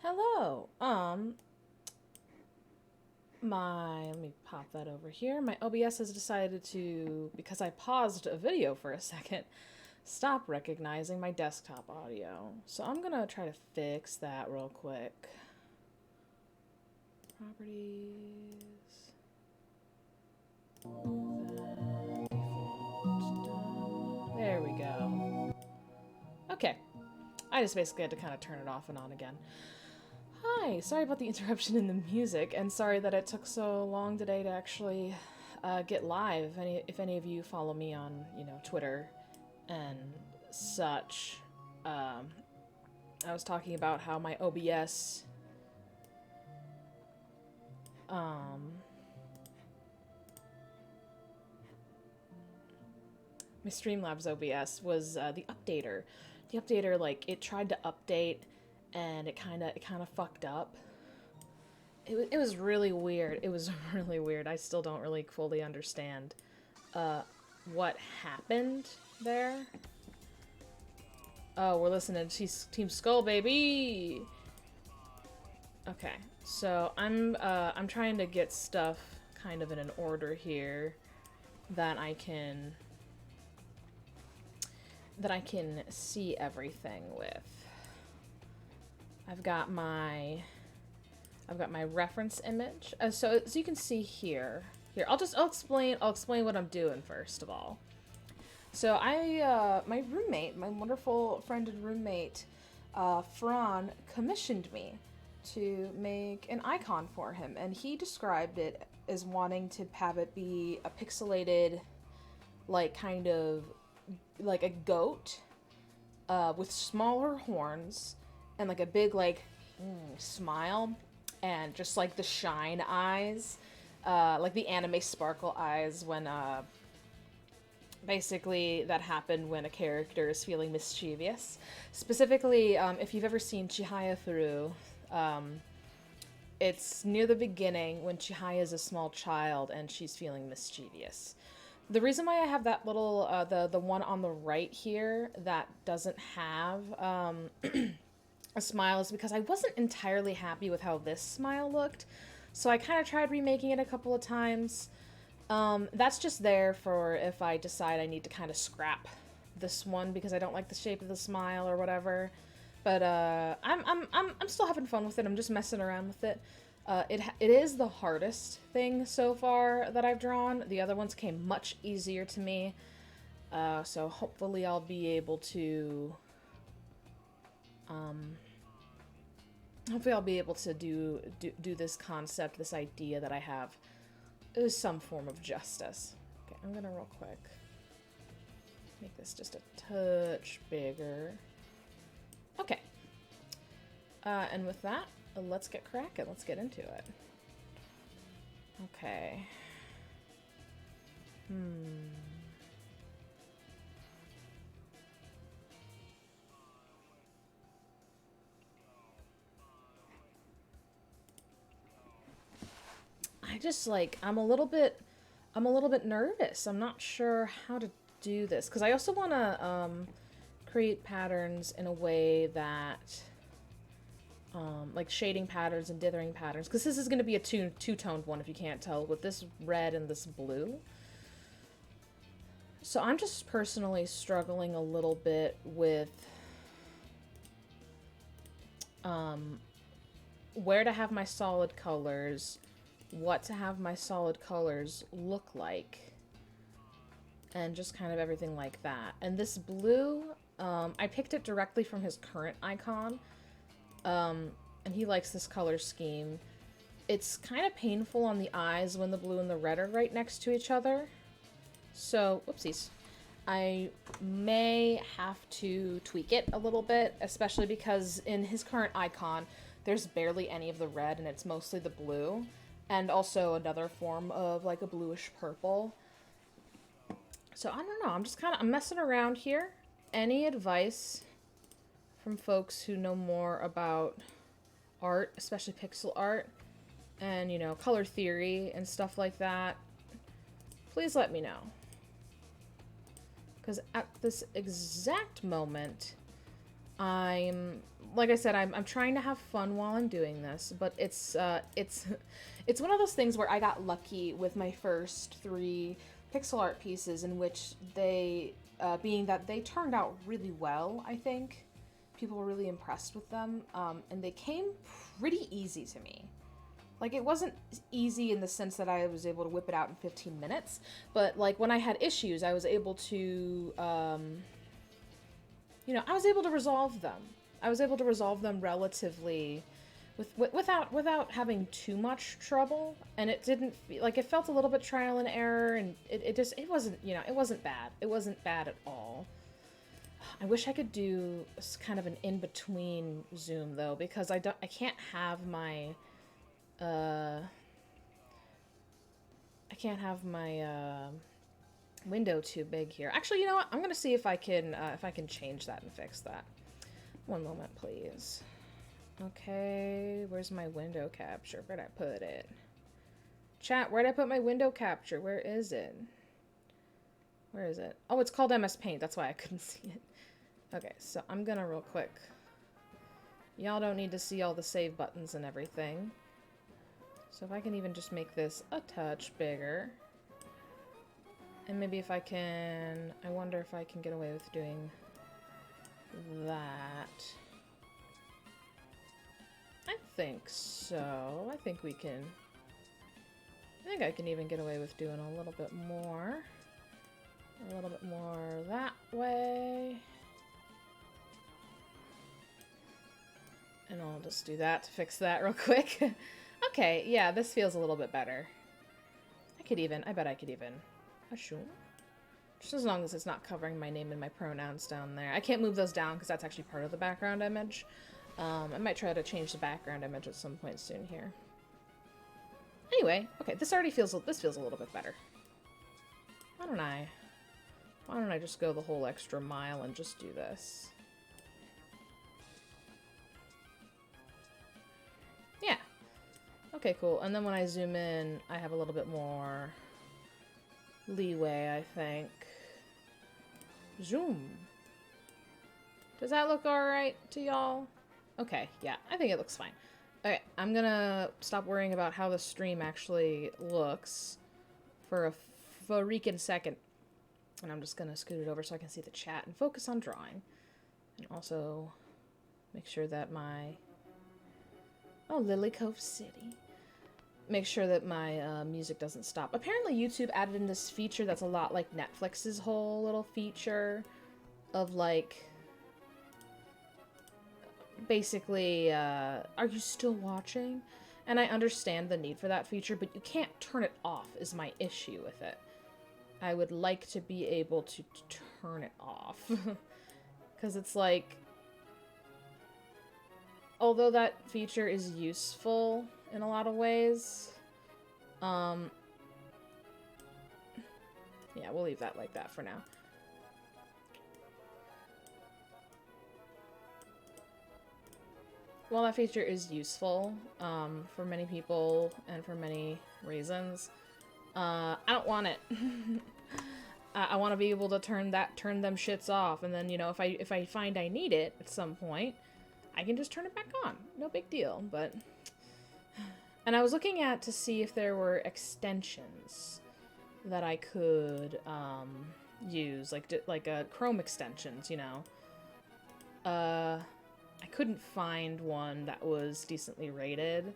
Hello. Let me pop that over here. My OBS has decided to, because I paused a video for a second, stop recognizing my desktop audio. So I'm gonna try to fix that real quick. Properties. Default. There we go. Okay. I just basically had to kind of turn it off and on again. Hi, sorry about the interruption in the music, and sorry that it took so long today to actually get live. If any of you follow me on, Twitter and such, I was talking about how my OBS, my Streamlabs OBS was the updater. The updater, like, it tried to update, and it kind of fucked up. It was really weird. It was really weird. I still don't really fully understand what happened there. Oh, we're listening to Team Skull, baby. Okay, so I'm trying to get stuff kind of in an order here that I can see everything with. I've got my reference image. So as you can see here, I'll explain what I'm doing first of all. So my roommate, my wonderful friend and roommate, Fran, commissioned me to make an icon for him, and he described it as wanting to have it be a pixelated, like kind of like a goat, with smaller horns and like a big smile and just like the shine eyes, like the anime sparkle eyes when basically that happened when a character is feeling mischievous. Specifically, if you've ever seen Chihaya Furu, it's near the beginning when Chihaya is a small child and she's feeling mischievous. The reason why I have that little, the one on the right here that doesn't have a smile is because I wasn't entirely happy with how this smile looked. So I kind of tried remaking it a couple of times. That's just there for if I decide I need to kind of scrap this one because I don't like the shape of the smile or whatever. But I'm still having fun with it. I'm just messing around with it. It is the hardest thing so far that I've drawn. The other ones came much easier to me. So hopefully I'll be able to do this concept, this idea that I have, is some form of justice. Okay, I'm gonna real quick make this just a touch bigger. Okay. And with that, let's get cracking. Let's get into it. Okay. I just like I'm a little bit nervous. I'm not sure how to do this because I also want to create patterns in a way that like shading patterns and dithering patterns, because this is going to be a two-toned one if you can't tell, with this red and this blue. So I'm just personally struggling a little bit with where to have my solid colors, what to have my solid colors look like, and just kind of everything like that. And this blue, I picked it directly from his current icon, and he likes this color scheme. It's kind of painful on the eyes when the blue and the red are right next to each other. So, whoopsies. I may have to tweak it a little bit, especially because in his current icon, there's barely any of the red and it's mostly the blue. And also another form of like a bluish purple. So I don't know, I'm messing around here. Any advice from folks who know more about art, especially pixel art, and, color theory and stuff like that, please let me know. Because at this exact moment, I'm like I said, I'm trying to have fun while I'm doing this, but it's one of those things where I got lucky with my first 3 pixel art pieces, in which they being that they turned out really well. I think people were really impressed with them, and they came pretty easy to me. Like, it wasn't easy in the sense that I was able to whip it out in 15 minutes, but like when I had issues, I was able to I was able to resolve them. I was able to resolve them relatively without having too much trouble, and it didn't feel like, it felt a little bit trial and error, and it wasn't, it wasn't bad. It wasn't bad at all. I wish I could do kind of an in-between zoom though, because I can't have my window too big here. Actually, you know what? I'm gonna see if I can change that and fix that. One moment, please. Okay, where's my window capture? Where'd I put it? Chat, where'd I put my window capture? Where is it? Where is it? Oh, it's called MS Paint. That's why I couldn't see it. Okay, so I'm gonna real quick. Y'all don't need to see all the save buttons and everything. So if I can even just make this a touch bigger. And maybe if I can... I wonder if I can get away with doing that. I think so. I think we can... I think I can even get away with doing a little bit more. A little bit more that way. And I'll just do that to fix that real quick. Okay, yeah, this feels a little bit better. I bet I could even assume. Just as long as it's not covering my name and my pronouns down there. I can't move those down because that's actually part of the background image. I might try to change the background image at some point soon here. Anyway, okay, this feels a little bit better. Why don't I just go the whole extra mile and just do this? Yeah. Okay, cool. And then when I zoom in, I have a little bit more leeway, I think. Zoom. Does that look alright to y'all? Okay, yeah, I think it looks fine. Okay, I'm gonna stop worrying about how the stream actually looks for a freaking second. And I'm just gonna scoot it over so I can see the chat and focus on drawing. And also make sure that my... Oh, Lily Cove City. Make sure that my music doesn't stop. Apparently YouTube added in this feature that's a lot like Netflix's whole little feature of like... Basically, are you still watching? And I understand the need for that feature, but you can't turn it off is my issue with it. I would like to be able to turn it off. Because it's like... Although that feature is useful in a lot of ways, yeah, we'll leave that like that for now. While that feature is useful for many people and for many reasons, I don't want it. I want to be able to turn them shits off, and then, you know, if I find I need it at some point, I can just turn it back on. No big deal, but... And I was looking at to see if there were extensions that I could use, like Chrome extensions, you know. I couldn't find one that was decently rated,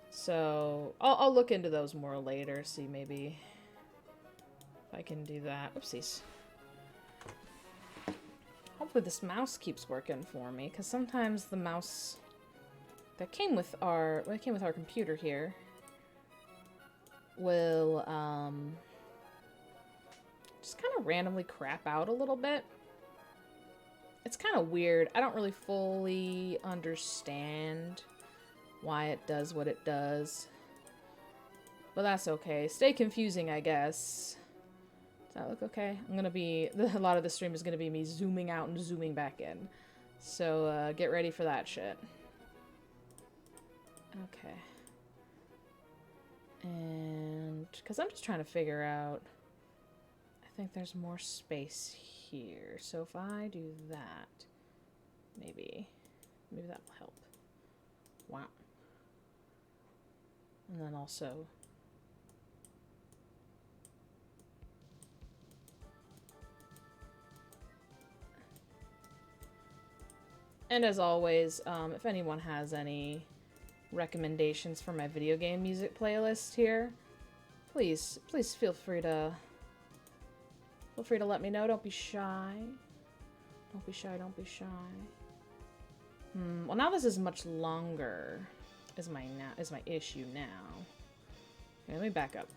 so I'll look into those more later, see maybe if I can do that. Oopsies. Hopefully this mouse keeps working for me, because sometimes the mouse that came with our computer here will just kind of randomly crap out a little bit. It's kind of weird. I don't really fully understand why it does what it does. But that's okay. Stay confusing, I guess. Does that look okay? A lot of the stream is gonna be me zooming out and zooming back in. So, get ready for that shit. Okay. And... because I'm just trying to figure out... I think there's more space here. So if I do that... Maybe that will help. Wow. And then also and as always, if anyone has any recommendations for my video game music playlist here, please feel free to let me know. Don't be shy. Don't be shy, don't be shy. Well, now this is much longer is my issue now. Okay, let me back up.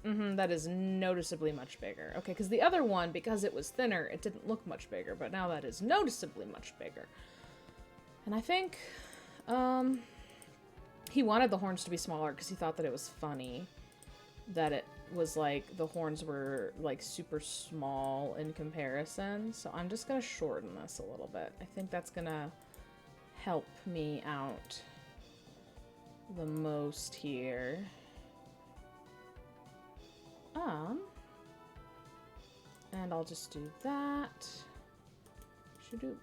That is noticeably much bigger. Okay, because the other one, because it was thinner, it didn't look much bigger, but now that is noticeably much bigger. And I think, he wanted the horns to be smaller because he thought that it was funny that it was like the horns were like super small in comparison. So I'm just gonna shorten this a little bit. I think that's gonna help me out the most here. And I'll just do that. Shadoop.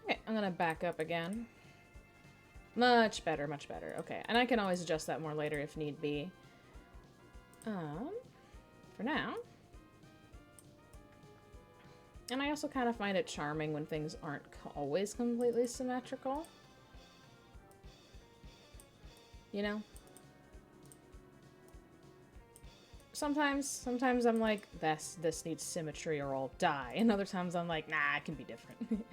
Okay, I'm gonna back up again. Much better, much better. Okay, and I can always adjust that more later if need be. For now. And I also kind of find it charming when things aren't always completely symmetrical. You know? Sometimes I'm like, this needs symmetry or I'll die. And other times I'm like, nah, it can be different.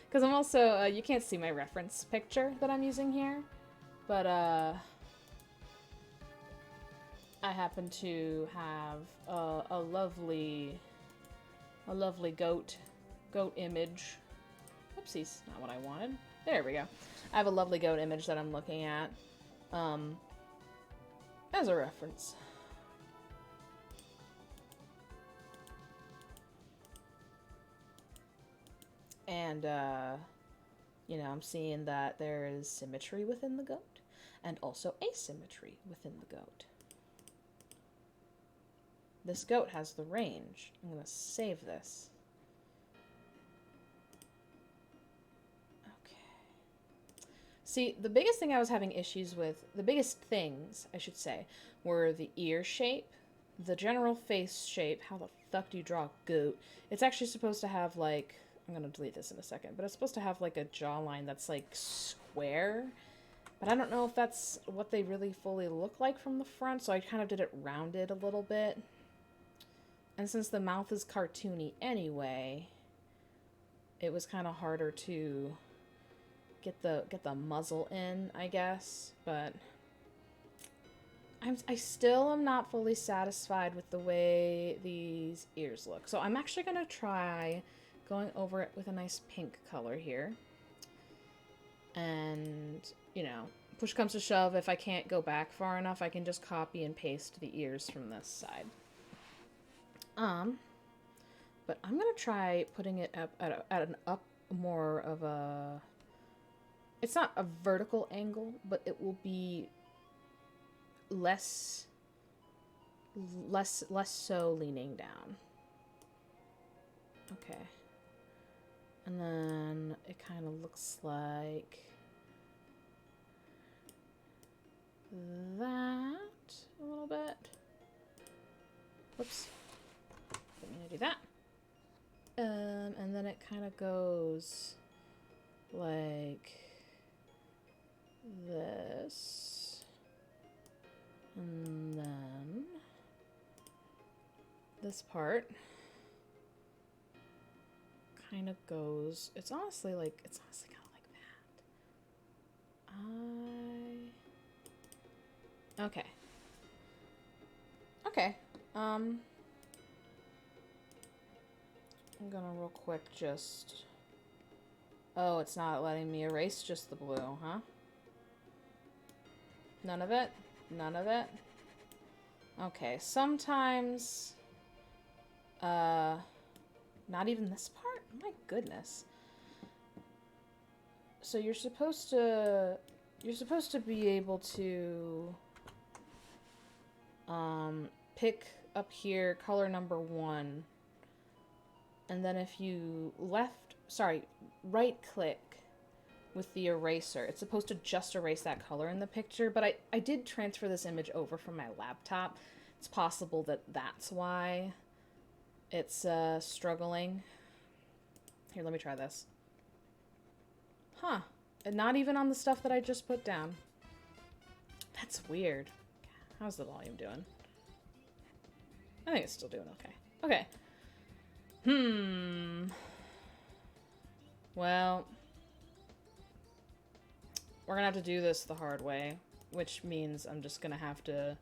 Because I'm also, you can't see my reference picture that I'm using here. But, I happen to have a lovely goat image. Oopsies, not what I wanted. There we go. I have a lovely goat image that I'm looking at, as a reference. And, you know, I'm seeing that there is symmetry within the goat, and also asymmetry within the goat. This goat has the range. I'm gonna save this. Okay. See, the biggest thing I was having issues with, the biggest things, I should say, were the ear shape, the general face shape. How the fuck do you draw a goat? It's actually supposed to have, like, I'm gonna delete this in a second, but it's supposed to have, like, a jawline that's, like, square. But I don't know if that's what they really fully look like from the front, so I kind of did it rounded a little bit. And since the mouth is cartoony anyway, it was kind of harder to get the muzzle in, I guess. But I still am not fully satisfied with the way these ears look. So I'm actually going to try going over it with a nice pink color here. And, you know, push comes to shove, if I can't go back far enough, I can just copy and paste the ears from this side. But I'm gonna try putting it up at more of a, it's not a vertical angle, but it will be less so leaning down. Okay. And then it kind of looks like that a little bit. Whoops. Didn't mean to do that. And then it kind of goes like this. And then this part kind of goes, it's honestly kind of like that. Okay. I'm gonna real quick just, oh, it's not letting me erase just the blue, huh? None of it? None of it? Okay, sometimes, not even this part? My goodness. So you're supposed to be able to, pick up here color number 1 And then if you right click with the eraser, it's supposed to just erase that color in the picture, but I did transfer this image over from my laptop. It's possible that that's why it's struggling. Here, let me try this. Huh. And not even on the stuff that I just put down. That's weird. How's the volume doing? I think it's still doing okay. Okay. Well, we're gonna have to do this the hard way, which means I'm just gonna have to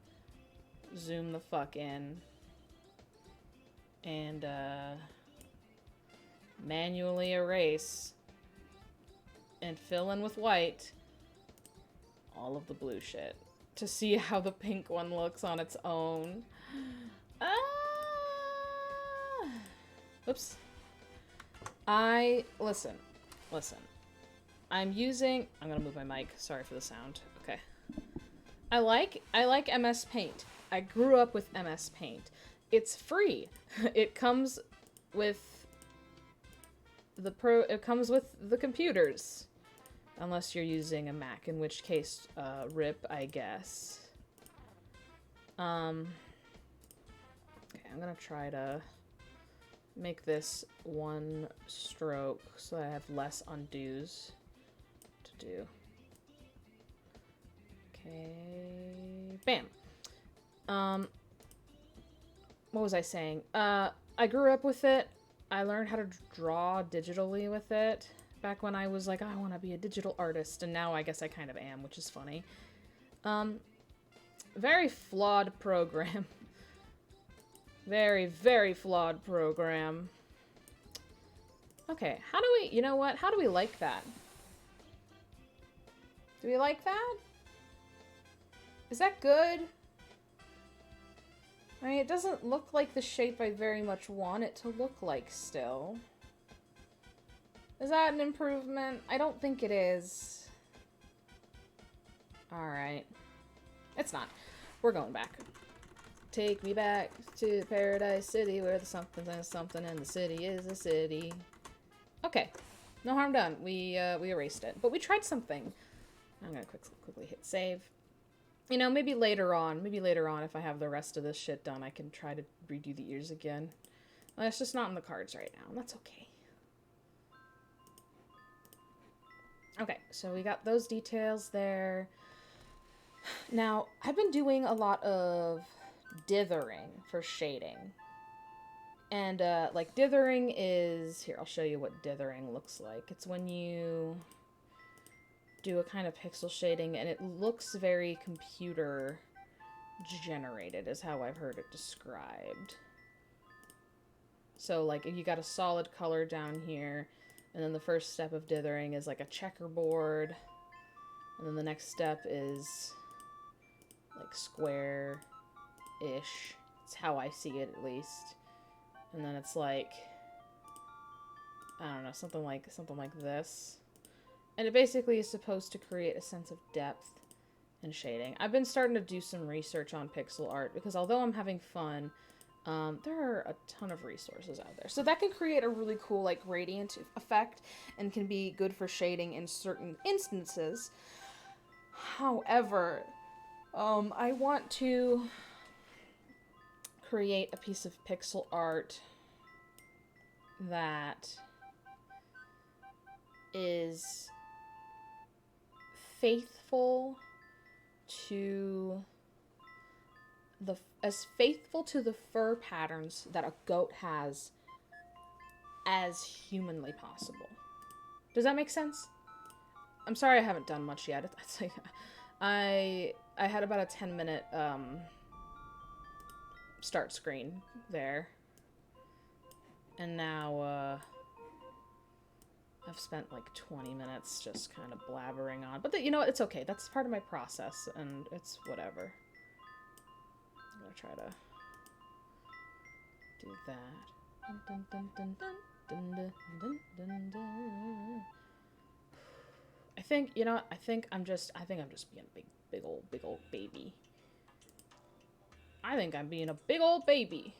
zoom the fuck in and manually erase and fill in with white all of the blue shit to see how the pink one looks on its own. Oops. Listen. I'm gonna move my mic. Sorry for the sound. Okay. I like MS Paint. I grew up with MS Paint. It's free. It comes with the computers. Unless you're using a Mac, in which case, RIP, I guess. Okay, I'm gonna try to make this one stroke so I have less undos to do. Okay, bam. What was I saying? I grew up with it. I learned how to draw digitally with it back when I was like, oh, I want to be a digital artist, and now I guess I kind of am, which is funny. Very flawed program. Very, very flawed program. Okay, how do we, you know what? How do we like that? Do we like that? Is that good? I mean, it doesn't look like the shape I very much want it to look like still. Is that an improvement? I don't think it is. Alright. It's not. We're going back. Take me back to Paradise City where the something and something and the city is a city. Okay. No harm done. We erased it. But we tried something. I'm gonna quickly hit save. You know, maybe later on, if I have the rest of this shit done, I can try to redo the ears again. Well, it's just not in the cards right now, and that's okay. Okay, so we got those details there. Now, I've been doing a lot of dithering for shading. And, like, dithering is... Here, I'll show you what dithering looks like. It's when you do a kind of pixel shading, and it looks very computer-generated, is how I've heard it described. So, like, you got a solid color down here, and then the first step of dithering is like a checkerboard, and then the next step is like square-ish. It's how I see it, at least. And then it's like, I don't know, something like this. And it basically is supposed to create a sense of depth and shading. I've been starting to do some research on pixel art because although I'm having fun, there are a ton of resources out there. So that can create a really cool, like, gradient effect and can be good for shading in certain instances. However, I want to create a piece of pixel art that is faithful to as faithful to the fur patterns that a goat has as humanly possible. Does that make sense? I'm sorry I haven't done much yet. It's like I had about a 10-minute start screen there. And now I've spent like 20 minutes just kind of blabbering on. But you know what? It's okay. That's part of my process and it's whatever. I'm gonna try to do that. Dun, dun, dun, dun, dun, dun, dun, dun, dun. I think, you know, I think I'm just being a big old baby. I think I'm being a big old baby.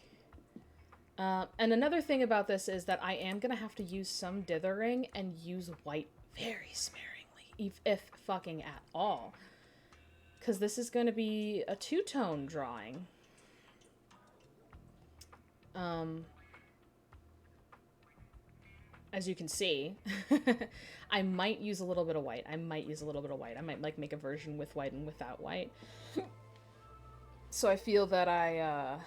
And another thing about this is that I am going to have to use some dithering and use white very sparingly, if fucking at all. Because this is going to be a two-tone drawing. As you can see, I might use a little bit of white. I might like make a version with white and without white. So I feel that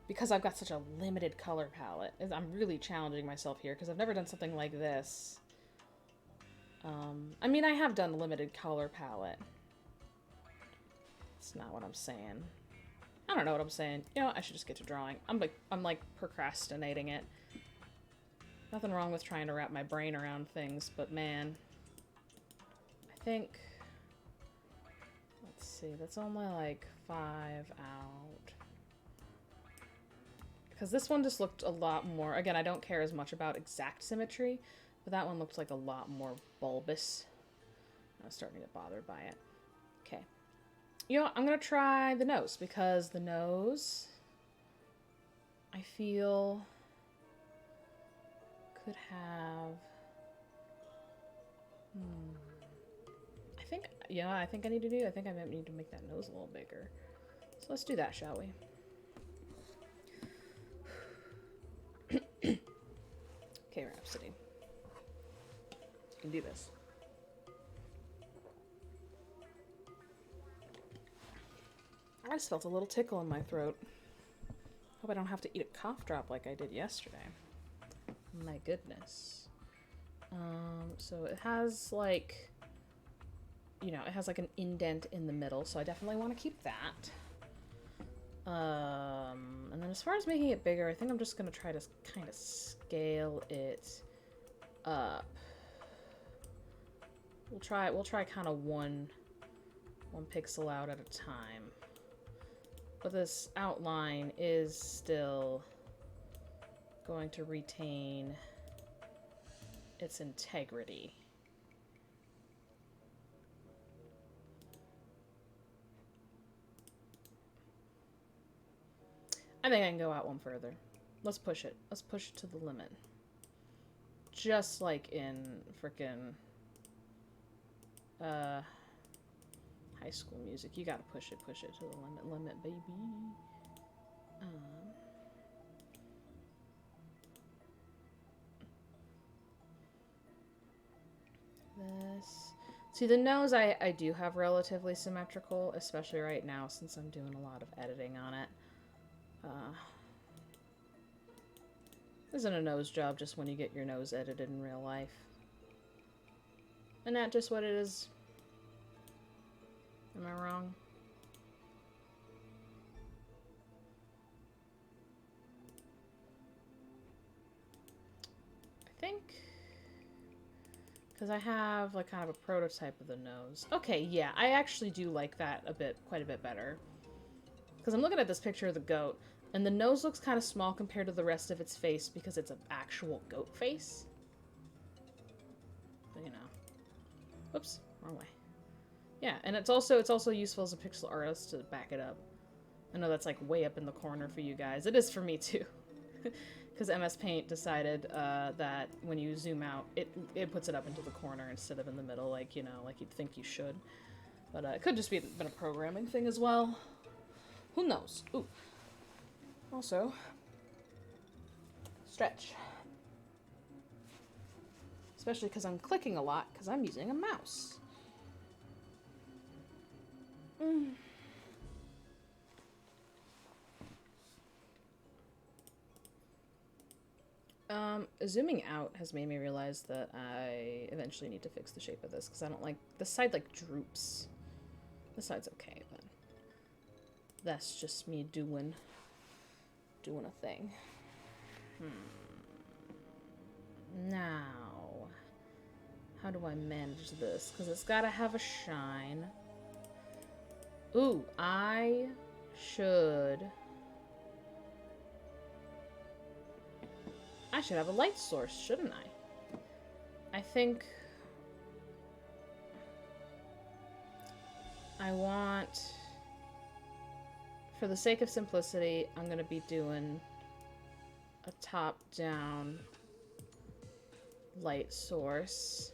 because I've got such a limited color palette, I'm really challenging myself here because I've never done something like this. I mean, I have done a limited color palette. That's not what I'm saying. I don't know what I'm saying. You know what? I should just get to drawing. I'm like procrastinating it. Nothing wrong with trying to wrap my brain around things, but man, I think, let's see, that's only like 5 out. Because this one just looked a lot more, again, I don't care as much about exact symmetry, but that one looked like a lot more bulbous. I was starting to get bothered by it. Okay. You know what? I'm going to try the nose, because the nose, I feel, could have... I think I need to do... I think I might need to make that nose a little bigger. So let's do that, shall we? Okay, Rhapsody. You can do this. I just felt a little tickle in my throat. Hope I don't have to eat a cough drop like I did yesterday. My goodness. So it has like, you know, it has like an indent in the middle, so I definitely want to keep that. And then as far as making it bigger, I think I'm just gonna try to kind of scale it up. We'll try kind of one pixel out at a time. But this outline is still going to retain its integrity. I think I can go out one further. Let's push it. Let's push it to the limit. Just like in frickin' High School Music. You gotta push it to the limit, baby. This. See, the nose I do have relatively symmetrical, especially right now since I'm doing a lot of editing on it. Isn't a nose job just when you get your nose edited in real life? Isn't that just what it is? Am I wrong? I think... because I have like kind of a prototype of the nose. Okay, yeah, I actually do like that quite a bit better. Because I'm looking at this picture of the goat, and the nose looks kind of small compared to the rest of its face because it's an actual goat face. But, you know. Whoops, wrong way. Yeah, and it's also useful as a pixel artist to back it up. I know that's like way up in the corner for you guys. It is for me too. Because MS Paint decided that when you zoom out, it puts it up into the corner instead of in the middle, like, you know, like you'd think you should. But it could just been a programming thing as well. Who knows? Ooh. Also, stretch. Especially because I'm clicking a lot, because I'm using a mouse. Zooming out has made me realize that I eventually need to fix the shape of this, because I don't like... this side, like, droops. This side's okay, but... that's just me doing a thing. Now... how do I manage this? Because it's gotta have a shine. Ooh, I should have a light source, shouldn't I? I think I want, for the sake of simplicity, I'm gonna be doing a top-down light source.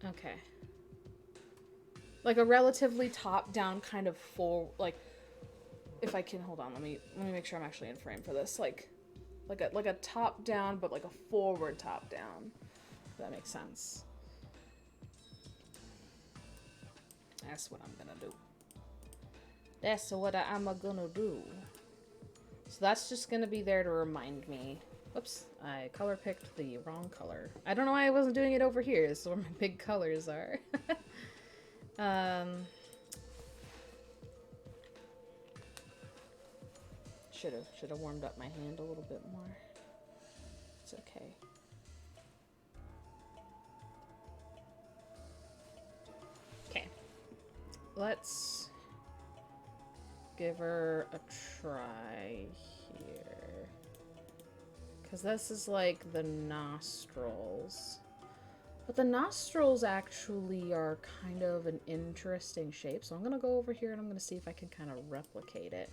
Okay. Like a relatively top-down kind of full, like, if I can, hold on, let me make sure I'm actually in frame for this. Like a top-down, but like a forward top-down. If that makes sense. That's what I'm gonna do. That's what I'm gonna do. So that's just gonna be there to remind me. Oops, I color picked the wrong color. I don't know why I wasn't doing it over here. This is where my big colors are. Should have warmed up my hand a little bit more. It's okay. Okay. Let's give her a try here. Because this is like the nostrils. But the nostrils actually are kind of an interesting shape. So I'm going to go over here and I'm going to see if I can kind of replicate it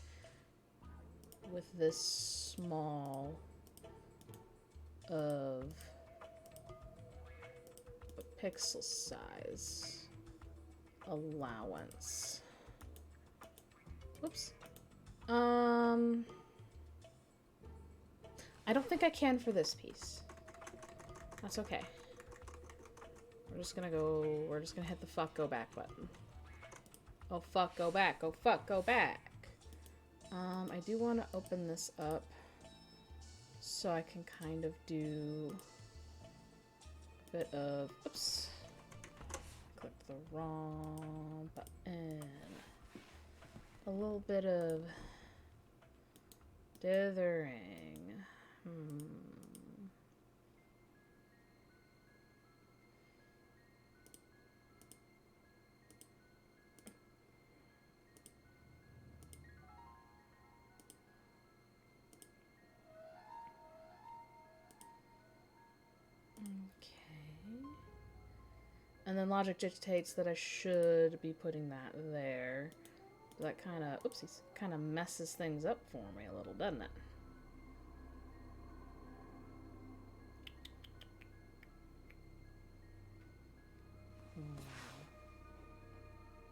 with this small of a pixel size allowance. Whoops. I don't think I can for this piece. That's okay. We're just gonna hit the fuck go back button. Oh fuck, go back. Oh fuck, go back. I do want to open this up so I can kind of do a bit of, oops, clicked the wrong button. A little bit of dithering. Okay. And then logic dictates that I should be putting that there. That kind of, oopsies, kind of messes things up for me a little, doesn't it?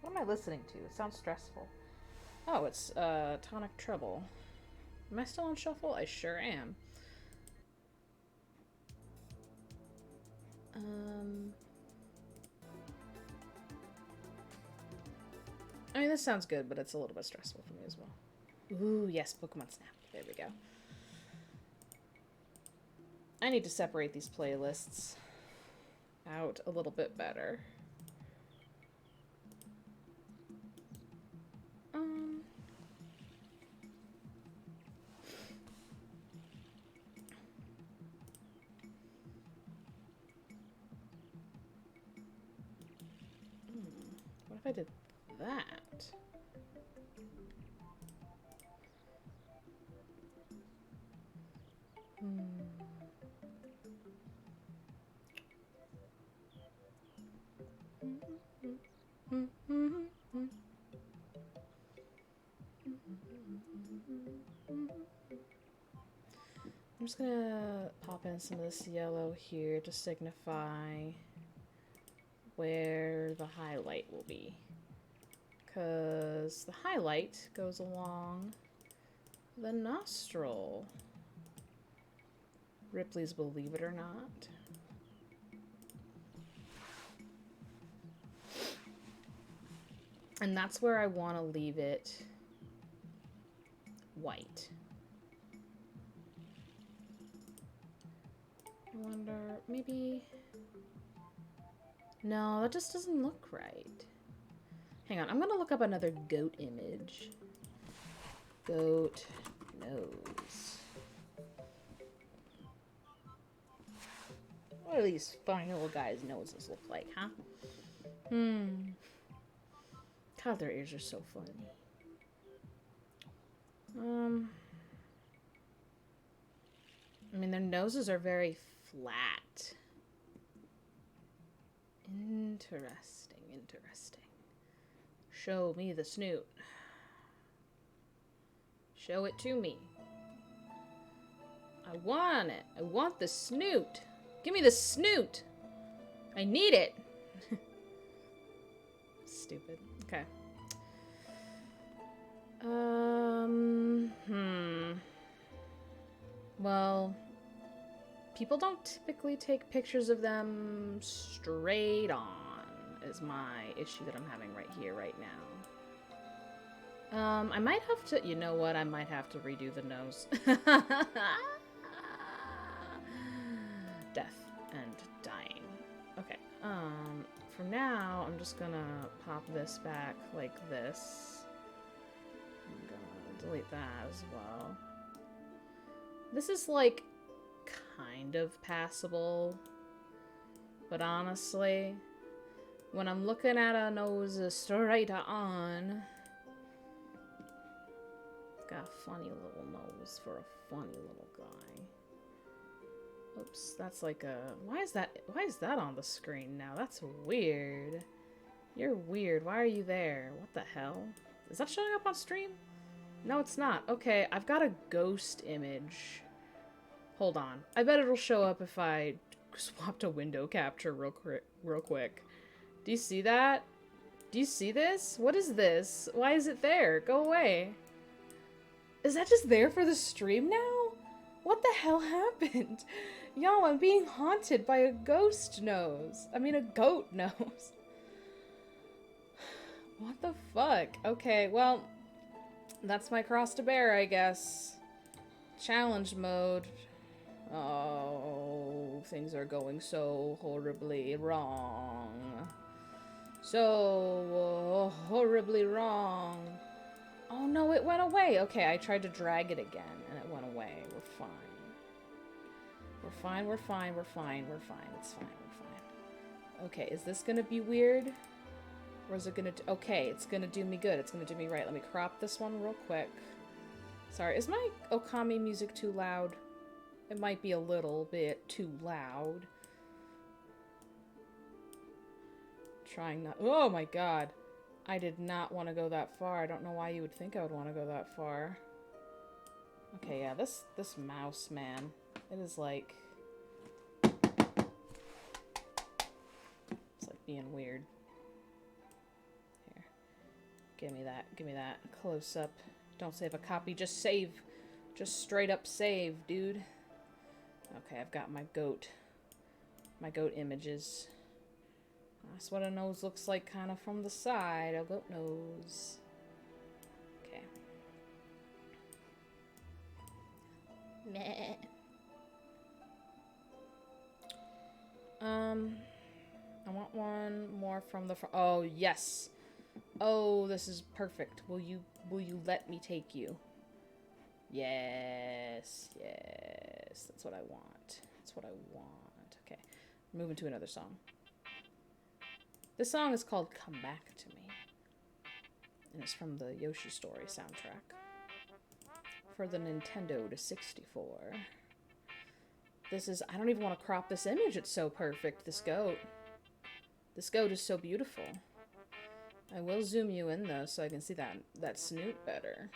What am I listening to? It sounds stressful. Oh, it's Tonic Treble. Am I still on shuffle? I sure am. I mean, this sounds good, but it's a little bit stressful for me as well. Ooh, yes, Pokemon Snap. There we go. I need to separate these playlists out a little bit better. What if I did that? I'm just gonna pop in some of this yellow here to signify where the highlight will be. Because the highlight goes along the nostril. Ripley's Believe It or Not. And that's where I want to leave it white. I wonder, maybe... No, that just doesn't look right. Hang on, I'm gonna look up another goat image. Goat nose. What do these funny little guys' noses look like, huh? God, their ears are so funny. I mean, their noses are very flat. Interesting, interesting. Show me the snoot. Show it to me. I want it. I want the snoot. Give me the snoot. I need it. Stupid. Okay. Well, people don't typically take pictures of them straight on, is my issue that I'm having right here, right now. I might have to, you know what, I might have to redo the nose. Death and dying. Okay, for now, I'm just gonna pop this back like this. I'm gonna delete that as well. This is, like, kind of passable, but honestly, when I'm looking at a nose straight on, it's got a funny little nose for a funny little guy. Oops, that's like a... Why is that on the screen now? That's weird. You're weird. Why are you there? What the hell? Is that showing up on stream? No, it's not. Okay, I've got a ghost image. Hold on. I bet it'll show up if I swapped a window capture real quick. Do you see that? Do you see this? What is this? Why is it there? Go away. Is that just there for the stream now? What the hell happened? Y'all, I'm being haunted by a ghost nose. I mean, a goat nose. What the fuck? Okay, well, that's my cross to bear, I guess. Challenge mode. Oh, things are going so horribly wrong. So horribly wrong. Oh no, it went away. Okay, I tried to drag it again and it went away. We're fine. We're fine, we're fine, we're fine, we're fine. It's fine, we're fine. Okay, is this gonna be weird? Or is it gonna do... Okay, it's gonna do me good. It's gonna do me right. Let me crop this one real quick. Sorry, is my Okami music too loud? It might be a little bit too loud. Trying not... Oh my god. I did not want to go that far. I don't know why you would think I would want to go that far. Okay, yeah, this mouse, man. It is like... It's like being weird. Here. Give me that. Give me that. Close up. Don't save a copy. Just save. Just straight up save, dude. Okay, I've got my goat images. That's what a nose looks like kind of from the side. A goat nose. Okay. Meh. I want one more from the front. Oh, yes. Oh, this is perfect. Will you let me take you? Yes, yes. That's what I want. That's what I want. Okay. Moving to another song. This song is called Come Back to Me. And it's from the Yoshi Story soundtrack. For the Nintendo 64. This is... I don't even want to crop this image. It's so perfect. This goat. This goat is so beautiful. I will zoom you in, though, so I can see that snoot better.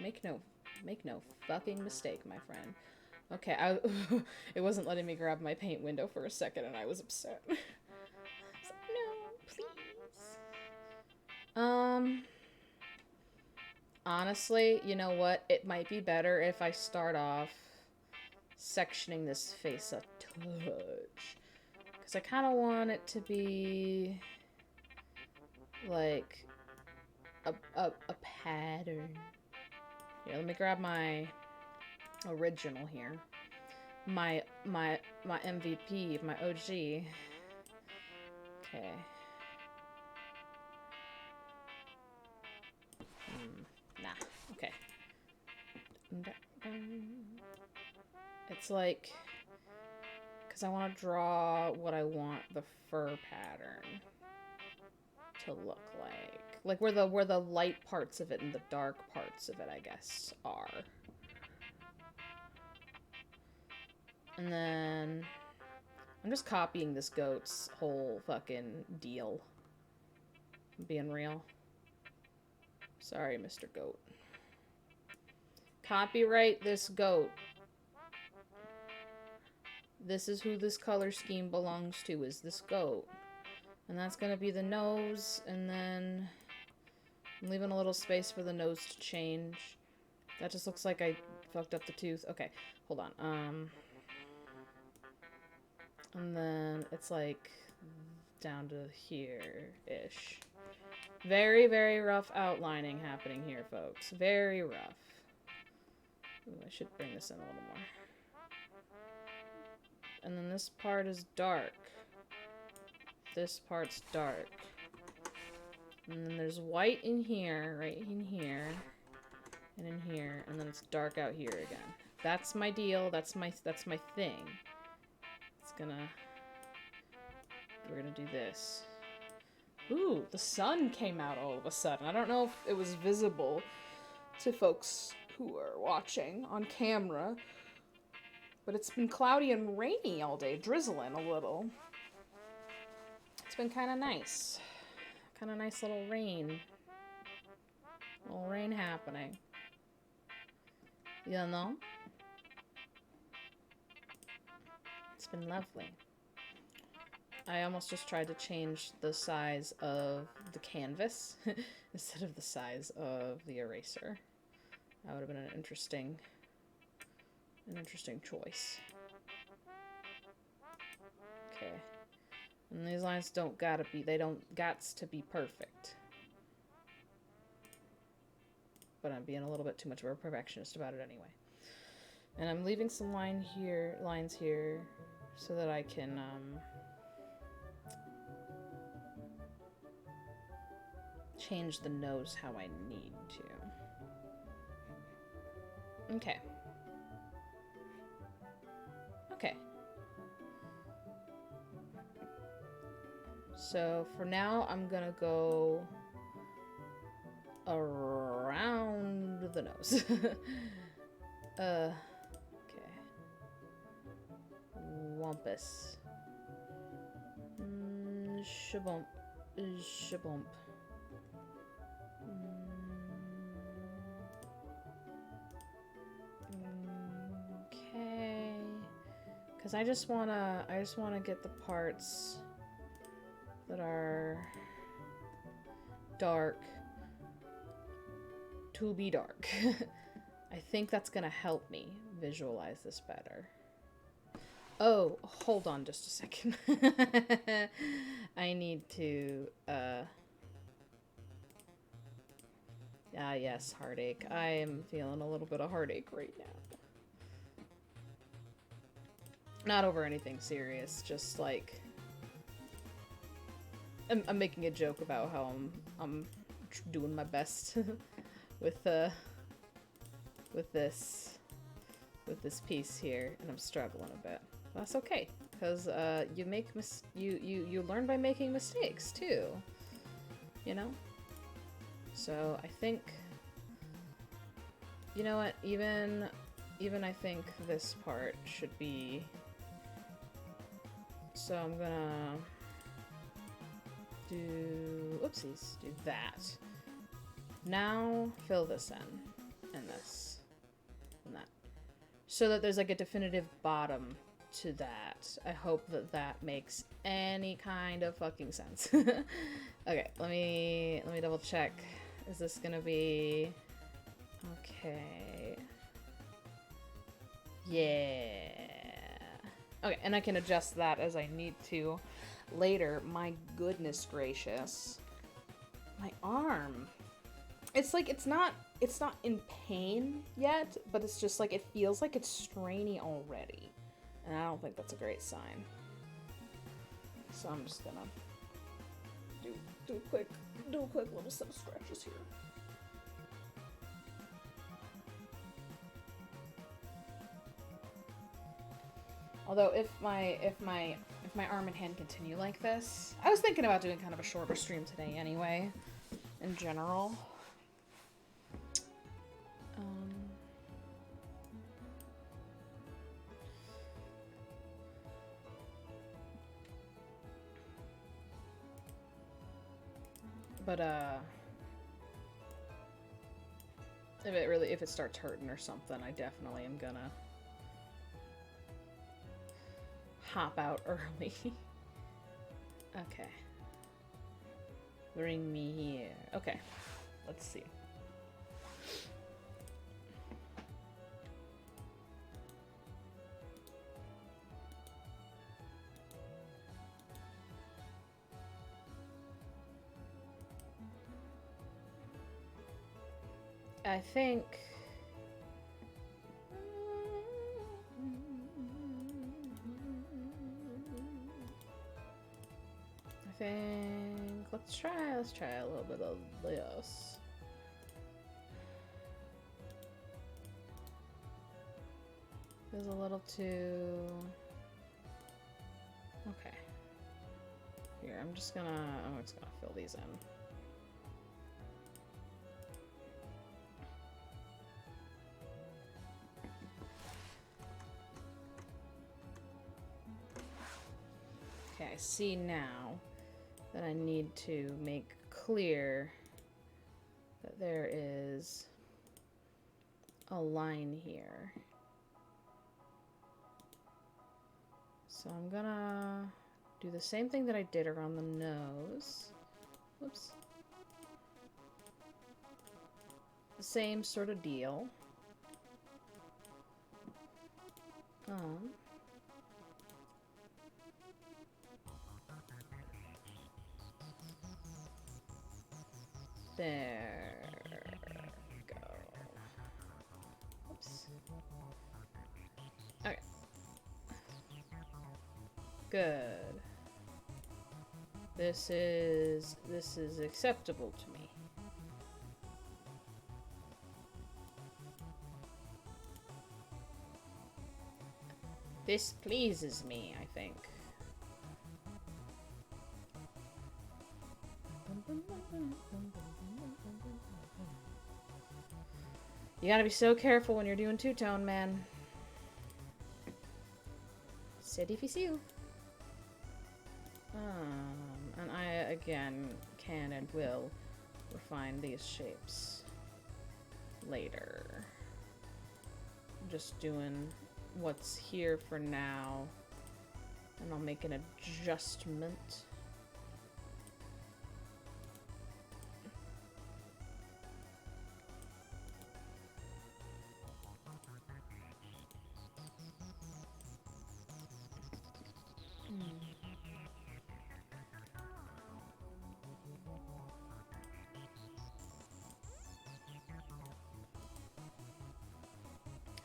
Make no fucking mistake, my friend. Okay, it wasn't letting me grab my paint window for a second, and I was upset. I was like, no, please. Honestly, you know what? It might be better if I start off sectioning this face a touch. Because I kind of want it to be... like a pattern. Yeah, let me grab my original here. My MVP, my OG. Okay. Nah. Okay. It's like, because I want to draw what I want the fur pattern to look like. Like where the light parts of it and the dark parts of it, I guess, are. And then I'm just copying this goat's whole fucking deal. I'm being real. Sorry, Mr. Goat. Copyright this goat. This is who this color scheme belongs to, is this goat. And that's gonna be the nose, and then I'm leaving a little space for the nose to change. That just looks like I fucked up the tooth. Okay, hold on. And then it's like down to here-ish. Very, very rough outlining happening here, folks. Very rough. Ooh, I should bring this in a little more. And then this part is dark. This part's dark. And then there's white in here, right in here, and in here, and then it's dark out here again. That's my deal. That's my thing. We're gonna do this. Ooh, the sun came out all of a sudden. I don't know if it was visible to folks who are watching on camera, but it's been cloudy and rainy all day, drizzling a little. It's been kind of nice. Kind of nice little rain. Little rain happening. You know? It's been lovely. I almost just tried to change the size of the canvas instead of the size of the eraser. That would have been an interesting choice. Okay. And these lines don't gots to be perfect. But I'm being a little bit too much of a perfectionist about it anyway. And I'm leaving some lines here, so that I can, change the nose how I need to. Okay. Okay. So for now, I'm gonna go around the nose. Okay. Wampus. Shabump. Shabump. Okay. Because I just wanna get the parts that are dark to be dark. I think that's gonna help me visualize this better. Oh, hold on just a second. I need to, yes, heartache. I am feeling a little bit of heartache right now. Not over anything serious, just like... I'm making a joke about how I'm doing my best with this piece here, and I'm struggling a bit. That's okay, because you learn by making mistakes too, you know. So I think, you know what, even I think this part should be. So I'm gonna do that. Now fill this in, and this, and that, so that there's like a definitive bottom to that. I hope that makes any kind of fucking sense. Okay, let me double check. Is this gonna be okay? Yeah. Okay, and I can adjust that as I need to later. My goodness gracious. My arm. It's like it's not in pain yet, but it's just like it feels like it's strainy already. And I don't think that's a great sign. So I'm just gonna do a quick little set of scratches here. Although if my arm and hand continue like this, I was thinking about doing kind of a shorter stream today anyway, in general. But If it starts hurting or something, I definitely am gonna hop out early. Okay. Bring me here. Okay. Let's see. I think... let's try a little bit of this. Feels a little too... Okay. Here, I'm just gonna fill these in. Okay, I see now that I need to make clear that there is a line here. So I'm gonna do the same thing that I did around the nose. Whoops. The same sort of deal. There we go. Oops. Okay. Good. This is acceptable to me. This pleases me, I think. You gotta be so careful when you're doing two-tone, man. C'est difficile. And I, again, can and will refine these shapes later. I'm just doing what's here for now, and I'll make an adjustment.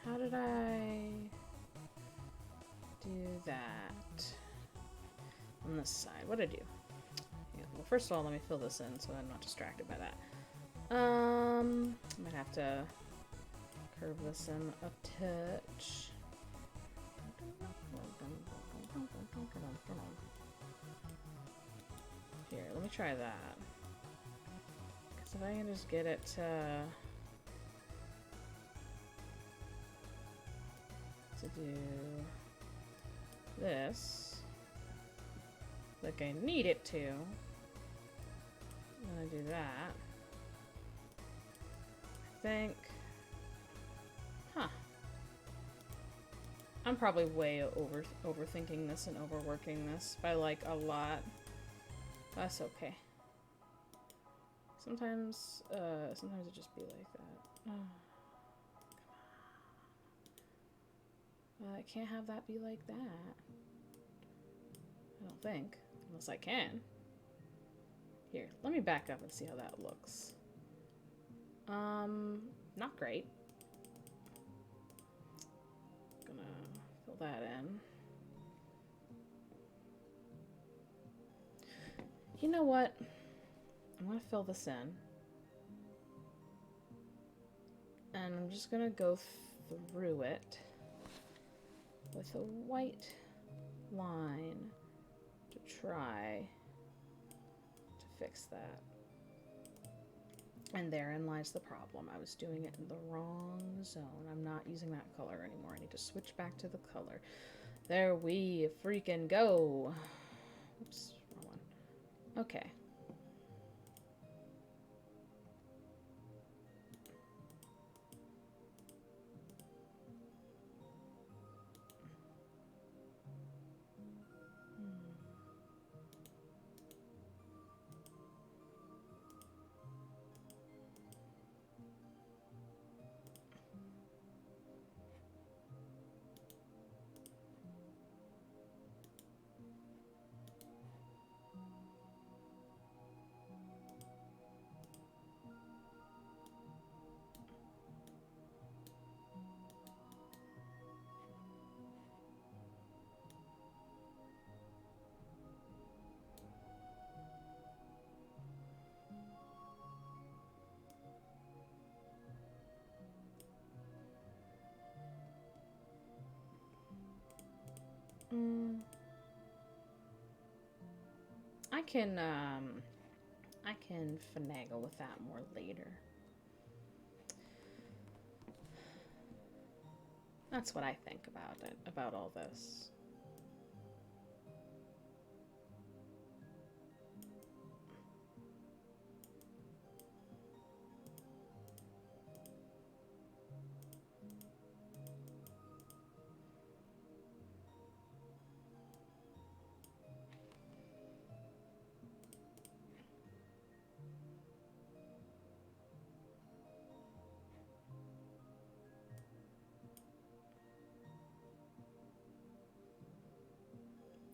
How did I do that on this side? What did I do? Yeah, well, first of all, let me fill this in so I'm not distracted by that. I might have to curve this in a touch. Here, let me try that. Because if I can just get it to do this, like I need it to, I'm gonna do that. I think, I'm probably way overthinking this and overworking this by like a lot. That's okay. Sometimes it just be like that. I can't have that be like that. I don't think. Unless I can. Here, let me back up and see how that looks. Not great. Gonna fill that in. You know what? I'm gonna fill this in. And I'm just gonna go through it with a white line to try to fix that. And therein lies the problem. I was doing it in the wrong zone. I'm not using that color anymore. I need to switch back to the color. There we freaking go. Oops, wrong one. Okay. I can finagle with that more later. That's what I think about it, about all this.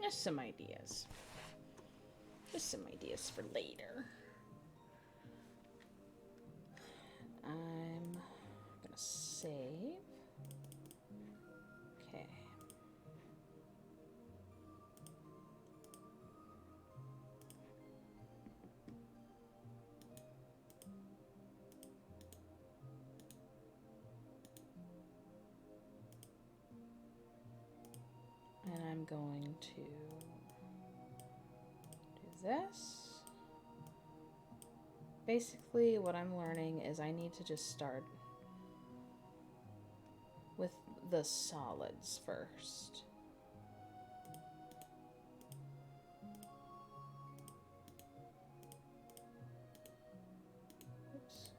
Just some ideas. Just some ideas for later. I'm gonna save. Okay. And I'm going to do this. Basically, what I'm learning is I need to just start with the solids first. Oops.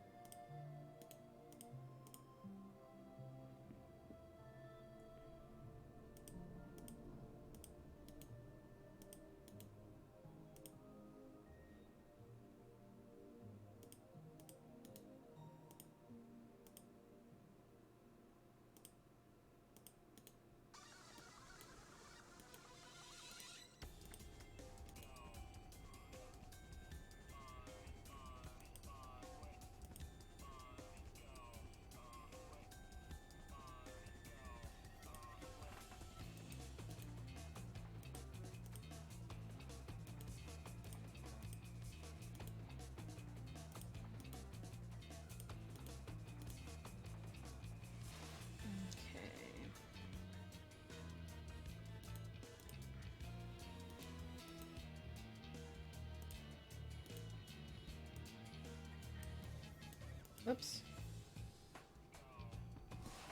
Oops.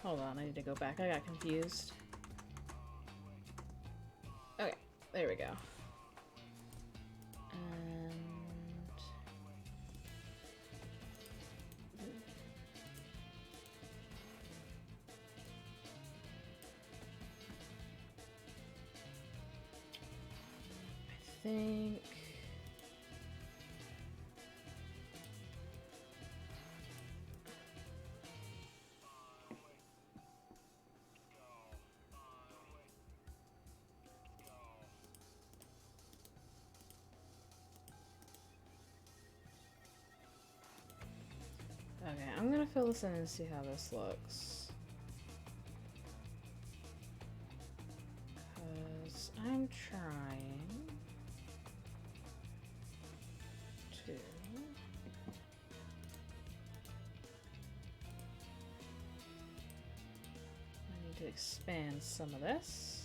Hold on, I need to go back. I got confused. Okay, there we go. And... I think... Okay, I'm gonna fill this in and see how this looks. Because I'm trying to... I need to expand some of this.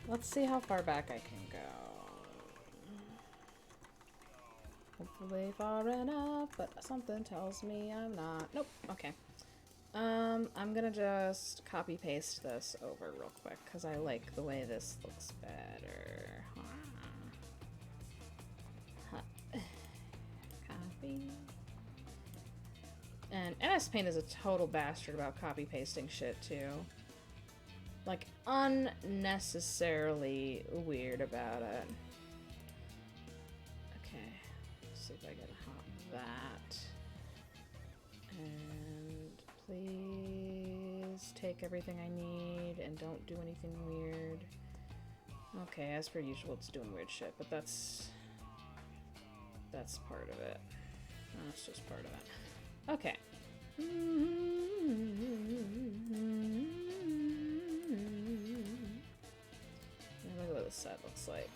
Let's see how far back I can go. Hopefully far enough, but something tells me I'm not. Nope. Okay. I'm gonna just copy paste this over real quick because I like the way this looks better. Copy. And NS Paint is a total bastard about copy pasting shit too. Like, unnecessarily weird about it. Okay, let's see if I can hop that. And please just take everything I need and don't do anything weird. Okay, as per usual, it's doing weird shit, but that's part of it. That's just part of it. Okay. Look at what this set looks like.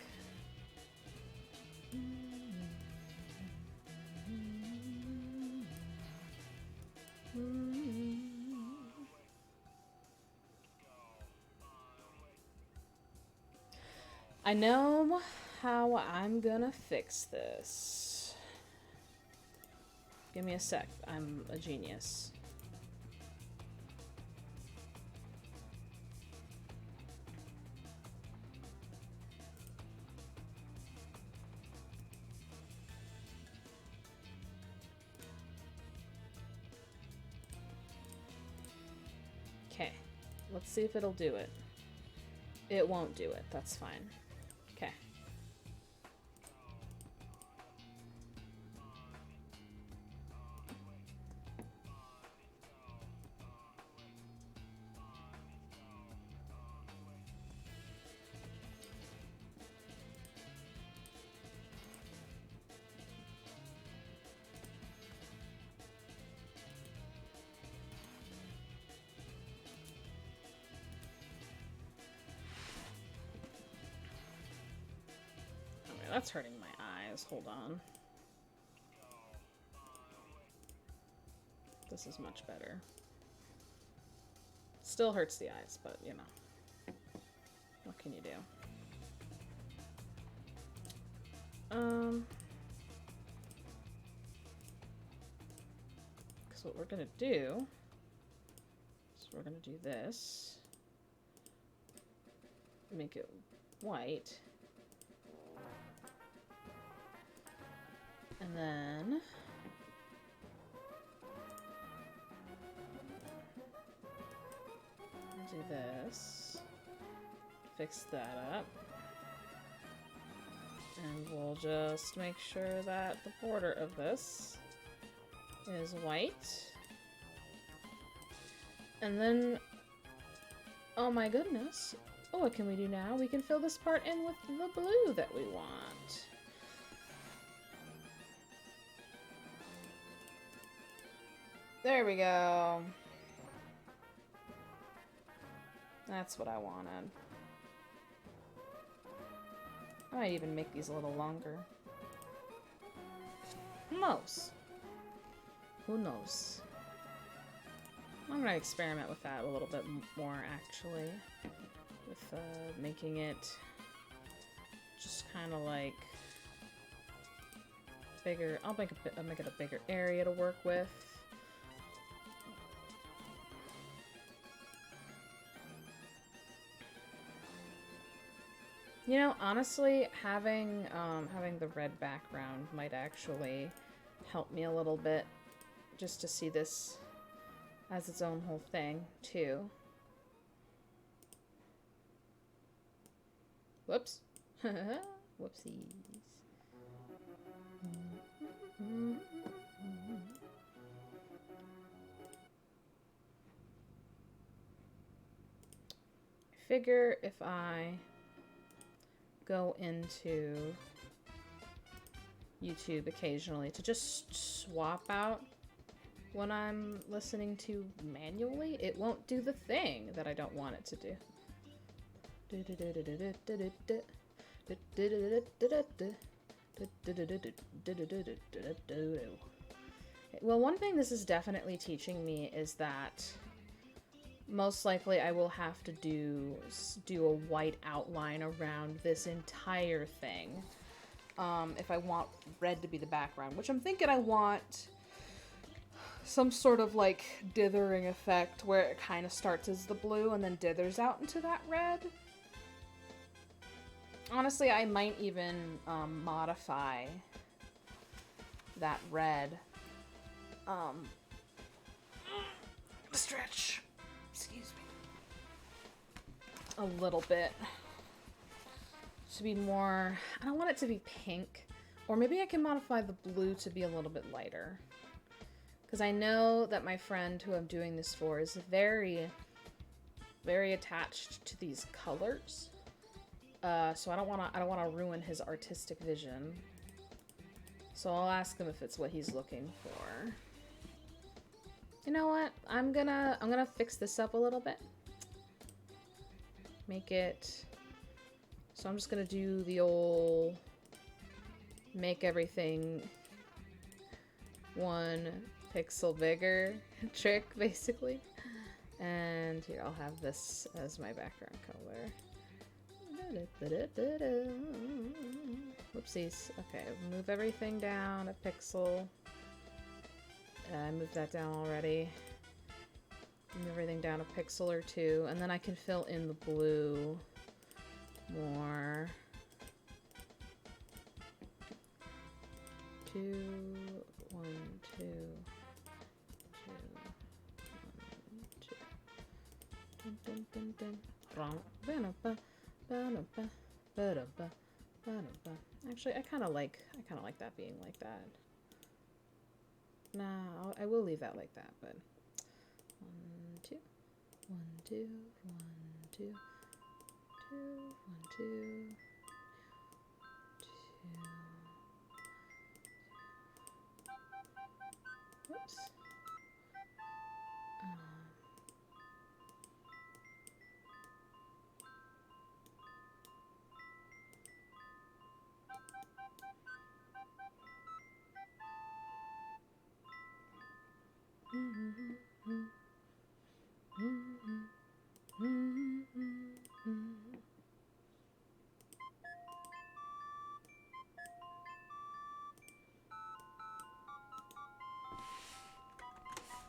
I know how I'm gonna fix this. Give me a sec. I'm a genius. Okay, let's see if it'll do it. It won't do it, that's fine. Okay. That's hurting my eyes. Hold on. This is much better. Still hurts the eyes, but you know. What can you do? Because what we're gonna do is we're gonna do this. Make it white. And then do this, fix that up, and we'll just make sure that the border of this is white. And then, oh my goodness, oh, what can we do now? We can fill this part in with the blue that we want. There we go. That's what I wanted. I might even make these a little longer. Who knows? Who knows? I'm gonna experiment with that a little bit more, actually. With making it just kind of like bigger. I'll make it a bigger area to work with. You know, honestly, having the red background might actually help me a little bit, just to see this as its own whole thing, too. Whoops. Whoopsies. I figure if I go into YouTube occasionally to just swap out when I'm listening to manually, it won't do the thing that I don't want it to do. Well, one thing this is definitely teaching me is that most likely I will have to do a white outline around this entire thing if I want red to be the background, which I'm thinking I want some sort of like dithering effect where it kind of starts as the blue and then dithers out into that red. Honestly, I might even modify that red. Stretch. Excuse me. A little bit. To be more... I don't want it to be pink. Or maybe I can modify the blue to be a little bit lighter. Because I know that my friend who I'm doing this for is very very attached to these colors. So I don't wanna ruin his artistic vision. So I'll ask him if it's what he's looking for. You know what? I'm gonna fix this up a little bit. Make it... So I'm just gonna do the old... make everything 1 pixel bigger trick, basically. And here, I'll have this as my background color. Whoopsies. Okay, move everything down a pixel. I moved that down already. Move everything down a pixel or 2, and then I can fill in the blue more. 2, 1, 2, 2, 1, 2. Dun, dun, dun, dun. Actually, I kind of like that being like that. Nah, I will leave that like that, but 1, 2, 1, 2, 1, 2, 2, 1, 2, 2. Whoops.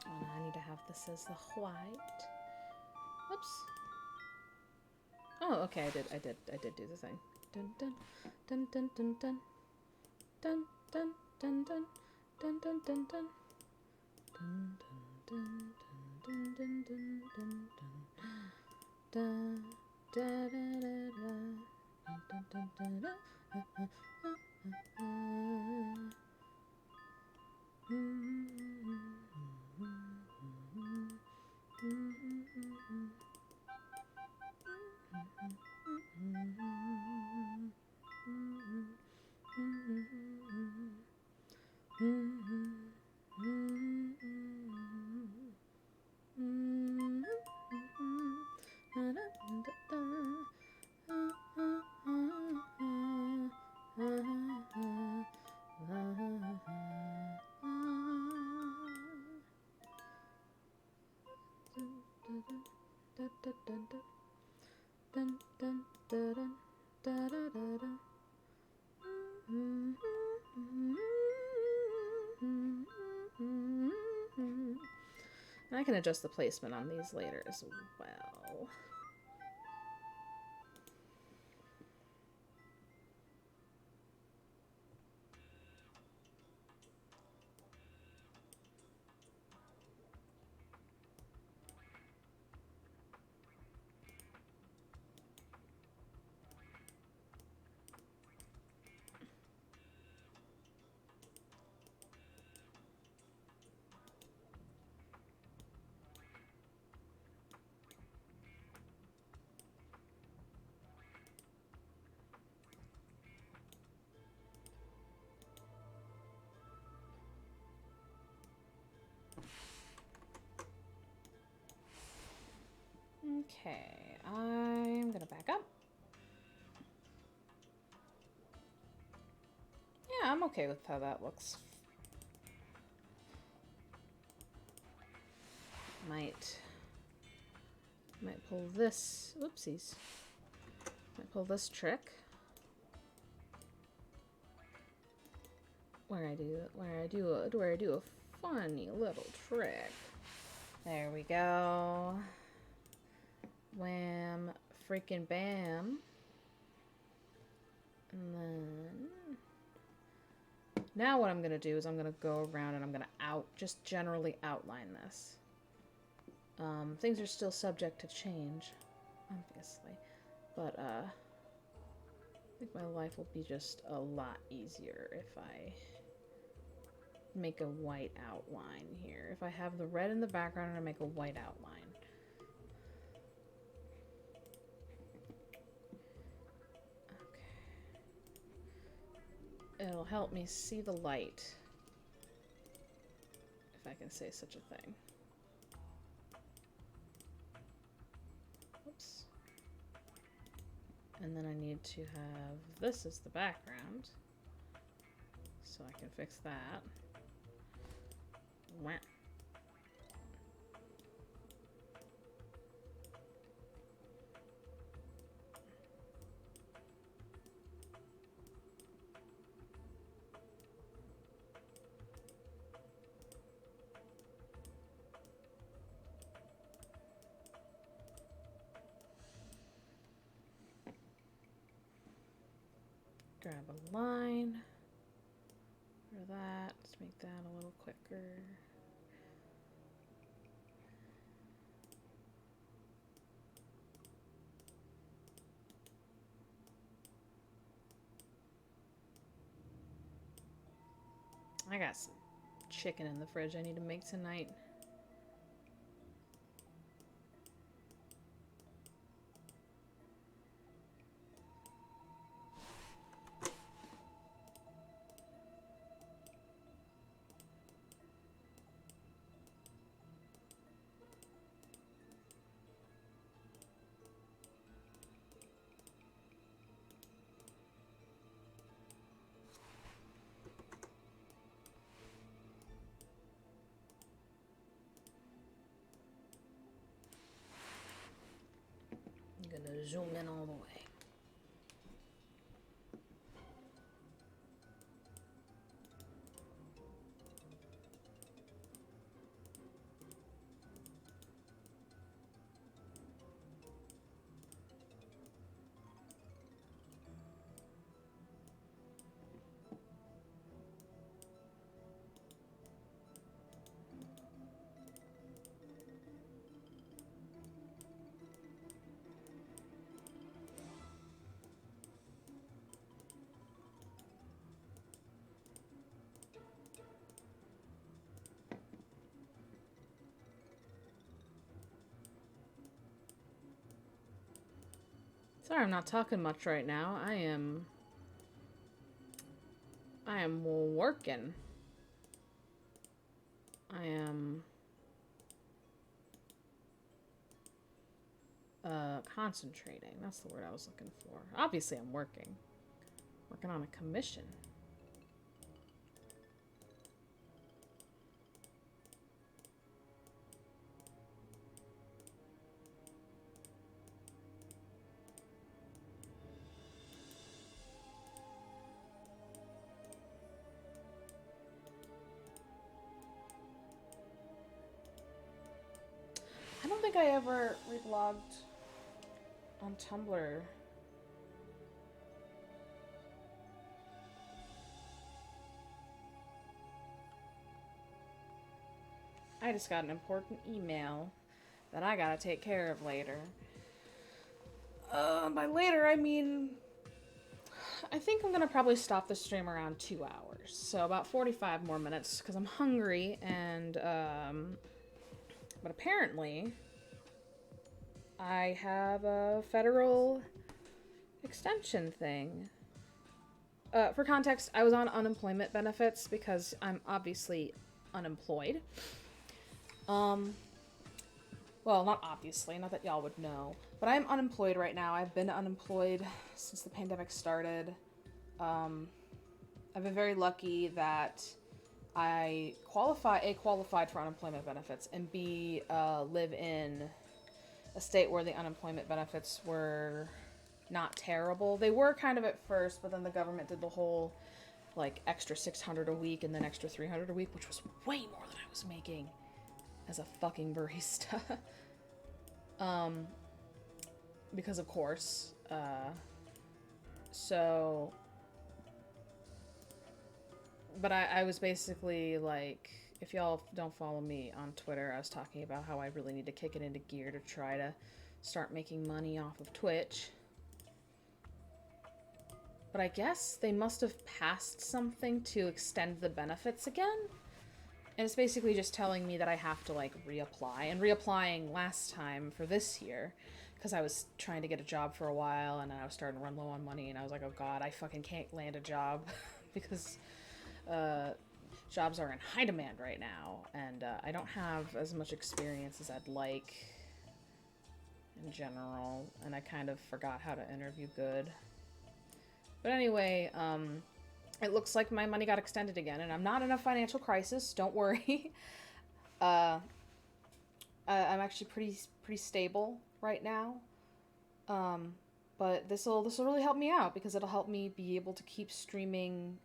I need to have this as the white. Whoops. Oh, okay, I did do the thing. Dun dun dun dun dun dun dun dun dun dun dun dun dun dun. Dun dun dun dun dun dun dun dun da da da da dun dun dun I can adjust the placement on these later as well. Okay, I'm gonna back up. Yeah, I'm okay with how that looks. Might pull this. Oopsies. Might pull this trick. Where I do a funny little trick. There we go. Wham, freaking bam. And then now what I'm gonna do is I'm gonna go around and I'm gonna just generally outline this. Things are still subject to change, obviously, but I think my life will be just a lot easier if I make a white outline here. If I have the red in the background and I make a white outline. it'll help me see the light. If I can say such a thing. Oops. And then I need to have this as the background. So I can fix that. Wah. Grab a line for that. Let's make that a little quicker. I got some chicken in the fridge I need to make tonight. I'm gonna zoom in all the way. Sorry, I'm not talking much right now. I am working. I am concentrating. That's the word I was looking for. Obviously, I'm working. Working on a commission. I don't think I ever reblogged on Tumblr. I just got an important email that I gotta take care of later. By later, I mean, I think I'm gonna probably stop the stream around 2 hours. So about 45 more minutes, because I'm hungry, and, but apparently, I have a federal extension thing. For context, I was on unemployment benefits because I'm obviously unemployed. Well, not obviously, not that y'all would know, but I'm unemployed right now. I've been unemployed since the pandemic started. I've been very lucky that I qualified for unemployment benefits, and B, live in a state where the unemployment benefits were not terrible. They were kind of at first, but then the government did the whole, like, extra $600 a week and then extra $300 a week, which was way more than I was making as a fucking barista. Because of course, so, but I was basically like, if y'all don't follow me on Twitter, I was talking about how I really need to kick it into gear to try to start making money off of Twitch. But I guess they must have passed something to extend the benefits again. And it's basically just telling me that I have to, like, reapply. And reapplying last time for this year, because I was trying to get a job for a while, and then I was starting to run low on money, and I was like, oh god, I fucking can't land a job because jobs are in high demand right now, and I don't have as much experience as I'd like in general, and I kind of forgot how to interview good. But anyway, it looks like my money got extended again, and I'm not in a financial crisis, don't worry. I'm actually pretty stable right now. But this'll really help me out because it'll help me be able to keep streaming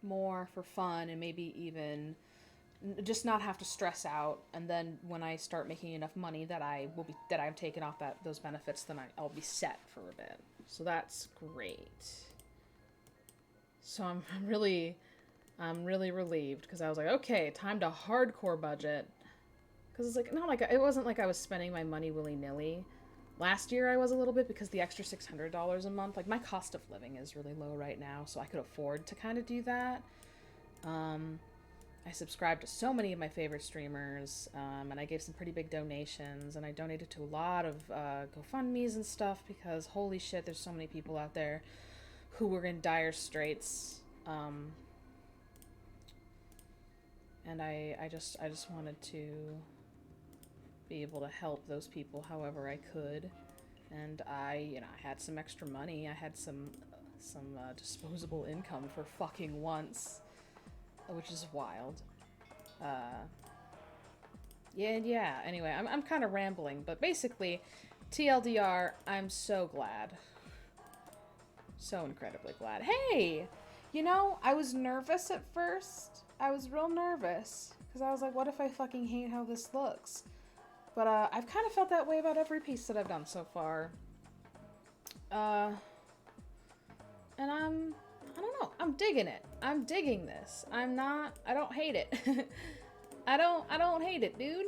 more for fun, and maybe even just not have to stress out. And then when I start making enough money that I've taken off those benefits, then I'll be set for a bit. So that's great. So I'm really relieved because I was like, okay, time to hardcore budget. Because it's like, not like, it wasn't like I was spending my money willy-nilly. Last year I was a little bit because the extra $600 a month, like my cost of living is really low right now, so I could afford to kind of do that. I subscribed to so many of my favorite streamers, and I gave some pretty big donations, and I donated to a lot of GoFundMes and stuff because holy shit, there's so many people out there who were in dire straits. And I just wanted to be able to help those people however I could. And I had some extra money. I had some disposable income for fucking once, which is wild. Yeah. Anyway, I'm kind of rambling, but basically, TLDR, I'm so glad. So incredibly glad. Hey! I was nervous at first. I was real nervous. Because I was like, what if I fucking hate how this looks? But I've kind of felt that way about every piece that I've done so far. And I don't know, I'm digging it. I'm digging this. I don't hate it. I don't hate it, dude.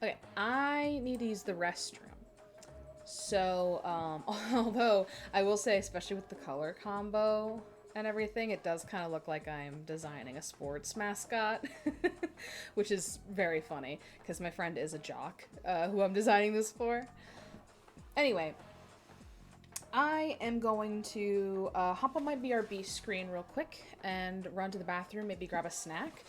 Okay, I need to use the restroom. So, although I will say, especially with the color combo and everything, it does kind of look like I'm designing a sports mascot, which is very funny because my friend is a jock who I'm designing this for. Anyway, I am going to hop on my BRB screen real quick and run to the bathroom, maybe grab a snack.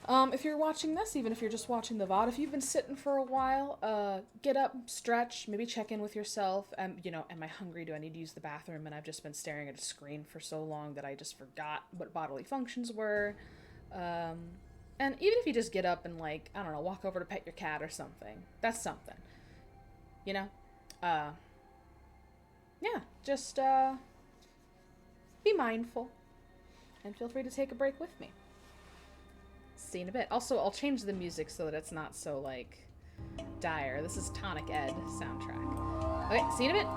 If you're watching this, even if you're just watching the VOD, if you've been sitting for a while, get up, stretch, maybe check in with yourself. Am I hungry? Do I need to use the bathroom? And I've just been staring at a screen for so long that I just forgot what bodily functions were. And even if you just get up and, like, I don't know, walk over to pet your cat or something, that's something. Yeah, just, be mindful. And feel free to take a break with me. See you in a bit. Also, I'll change the music so that it's not so, like, dire. This is Tonic Ed soundtrack. Okay, see you in a bit.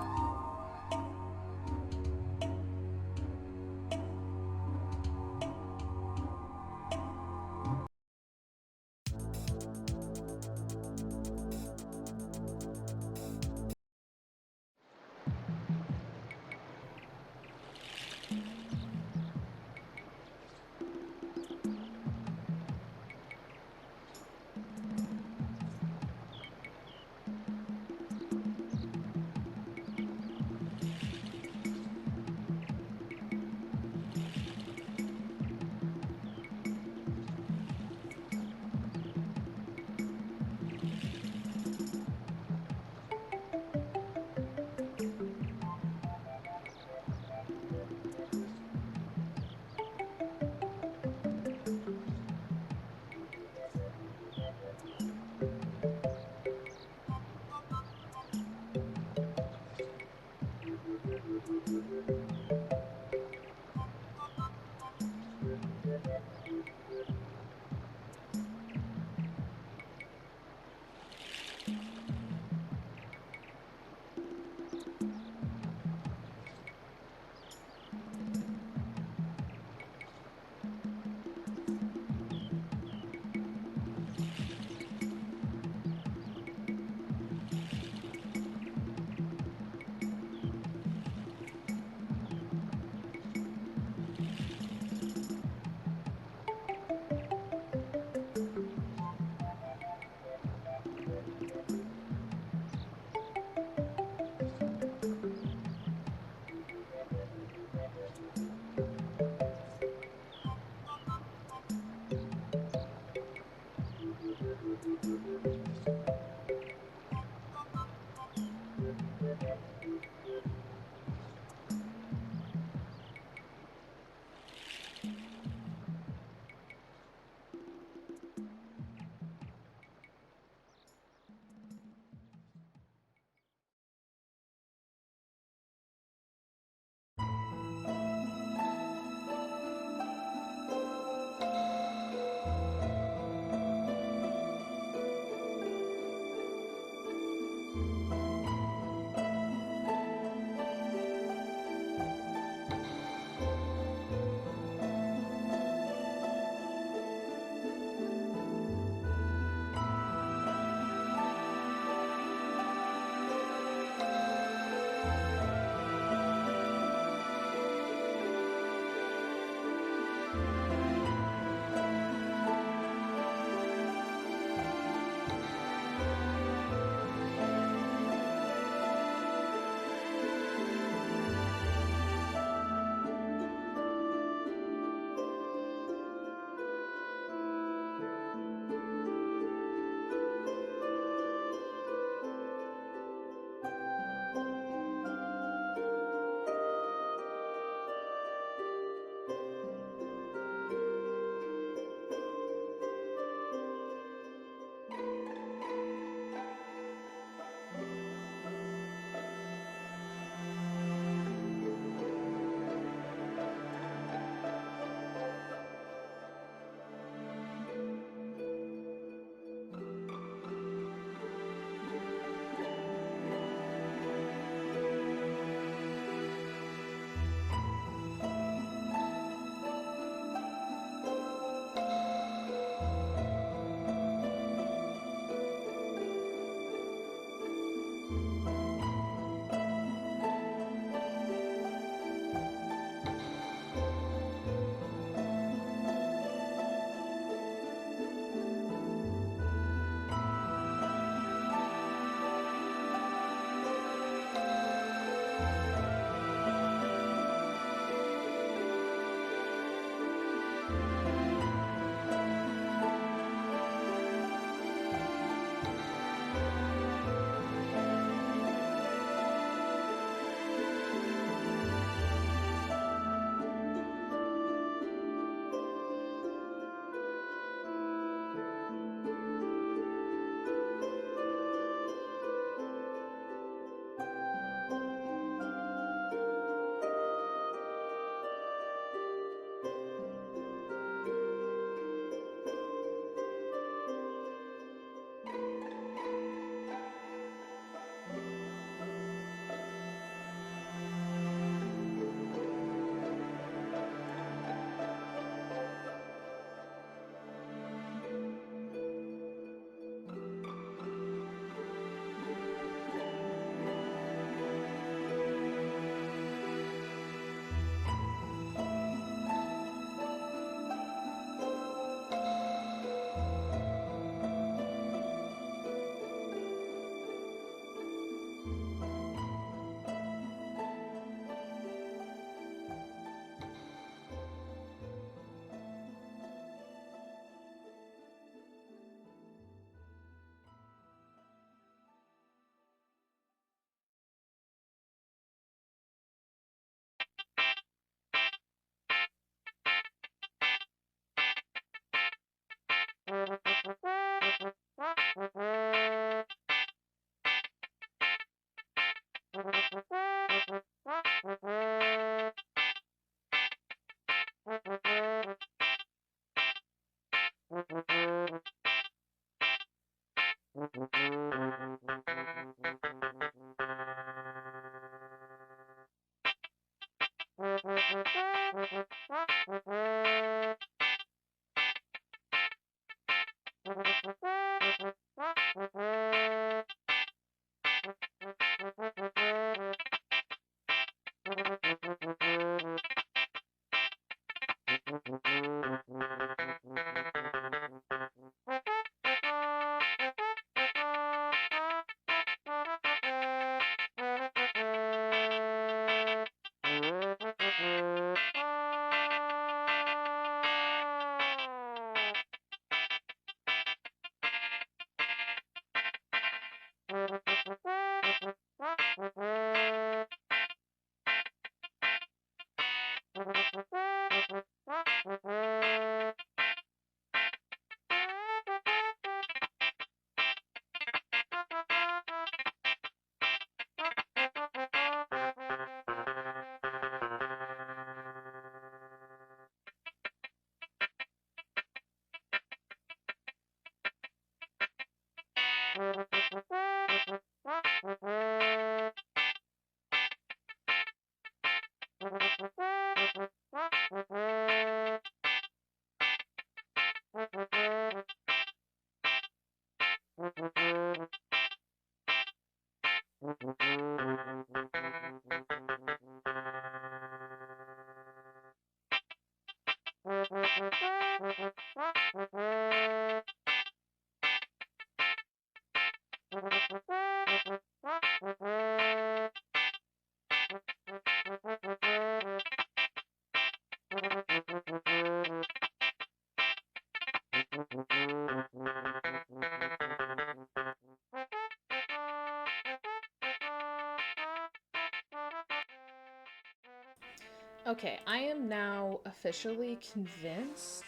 Okay, I am now officially convinced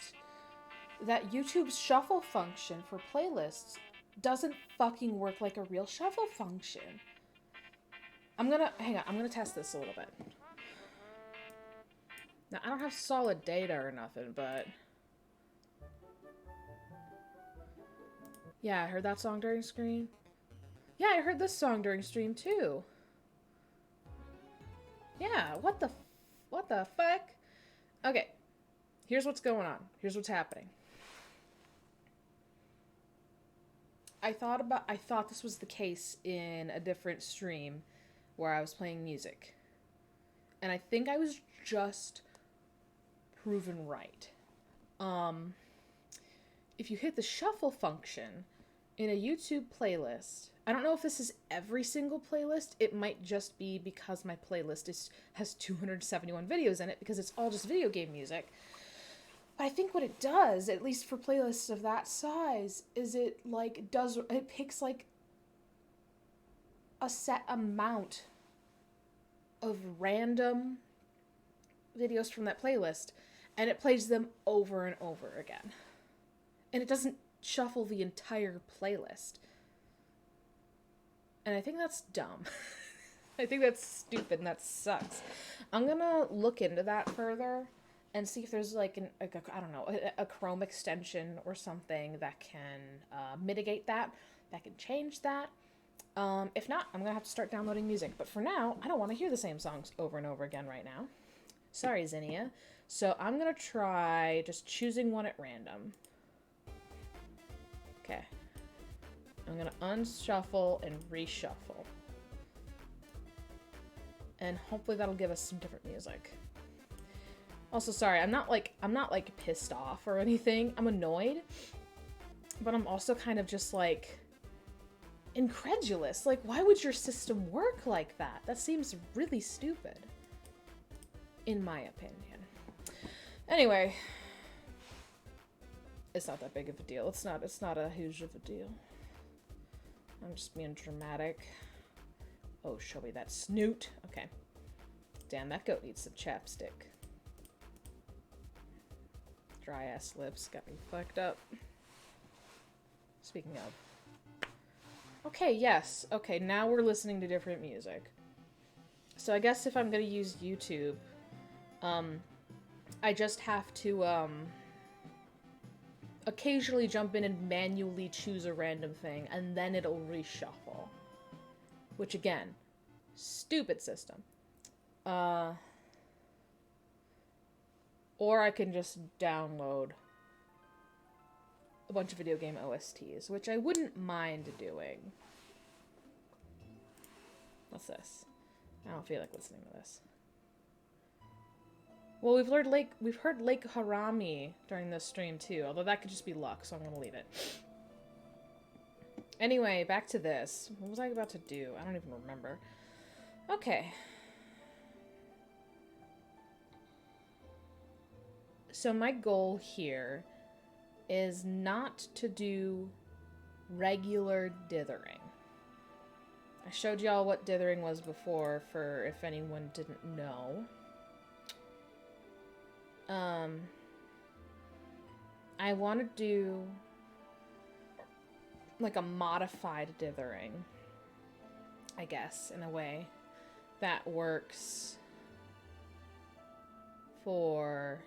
that YouTube's shuffle function for playlists doesn't fucking work like a real shuffle function. Hang on, I'm gonna test this a little bit. Now, I don't have solid data or nothing, but yeah, I heard that song during stream. Yeah, I heard this song during stream too. Yeah, what the fuck? Okay, here's what's going on. Here's what's happening. I thought this was the case in a different stream where I was playing music. And I think I was just proven right. If you hit the shuffle function in a YouTube playlist, I don't know if this is every single playlist. It might just be because my playlist has 271 videos in it because it's all just video game music. But I think what it does, at least for playlists of that size, is it picks like a set amount of random videos from that playlist and it plays them over and over again. And it doesn't shuffle the entire playlist. And I think that's dumb. I think that's stupid and that sucks. I'm gonna look into that further and see if there's like a Chrome extension or something that can mitigate that can change that. If not, I'm gonna have to start downloading music. But for now, I don't want to hear the same songs over and over again right now. Sorry, Zinnia. So I'm gonna try just choosing one at random. Okay. I'm gonna unshuffle and reshuffle. And hopefully that'll give us some different music. Also, sorry, I'm not pissed off or anything. I'm annoyed. But I'm also kind of just like incredulous. Like, why would your system work like that? That seems really stupid. In my opinion. Anyway. It's not that big of a deal. It's not a huge of a deal. I'm just being dramatic. Oh, show me that snoot. Okay. Damn, that goat needs some chapstick. Dry ass lips got me fucked up. Speaking of. Okay, yes. Okay, now we're listening to different music. So I guess if I'm gonna use YouTube, I just have to, occasionally jump in and manually choose a random thing, and then it'll reshuffle. Which, again, stupid system. Or I can just download a bunch of video game OSTs, which I wouldn't mind doing. What's this? I don't feel like listening to this. Well, we've heard Lake Harami during this stream too, although that could just be luck, so I'm gonna leave it. Anyway, back to this. What was I about to do? I don't even remember. Okay. So my goal here is not to do regular dithering. I showed y'all what dithering was before, for if anyone didn't know. I want to do like a modified dithering, I guess, in a way that works for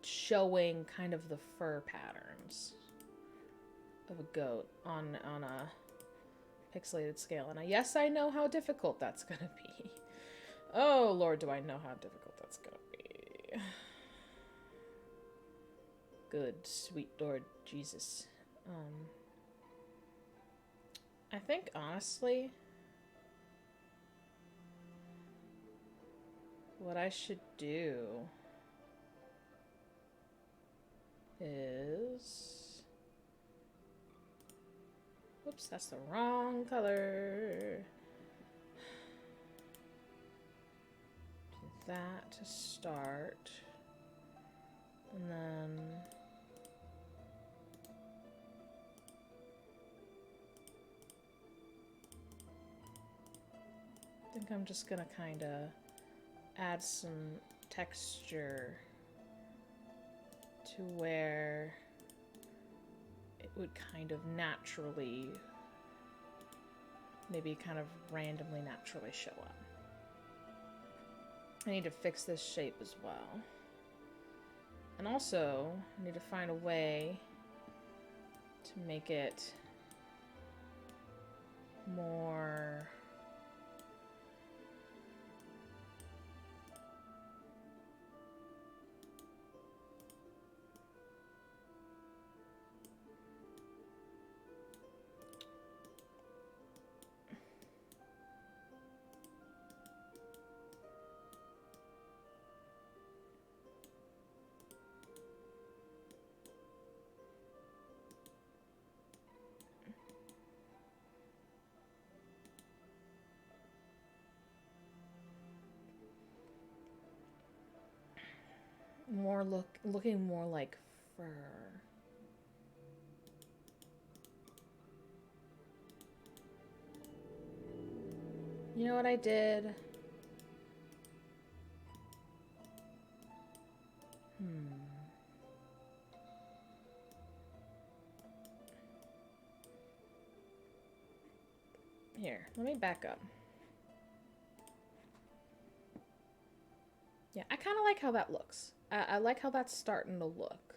showing kind of the fur patterns of a goat on a pixelated scale. And yes, I know how difficult that's gonna be. Oh, Lord, do I know how difficult that's gonna be. Good, sweet Lord Jesus. I think, honestly, what I should do is... Whoops, that's the wrong color. Do that to start. And then... I think I'm just gonna kind of add some texture to where it would kind of naturally, maybe kind of randomly naturally show up. I need to fix this shape as well. And also, I need to find a way to make it more... looking more like fur. You know what I did? Here, let me back up. Yeah, I kind of like how that looks. I like how that's starting to look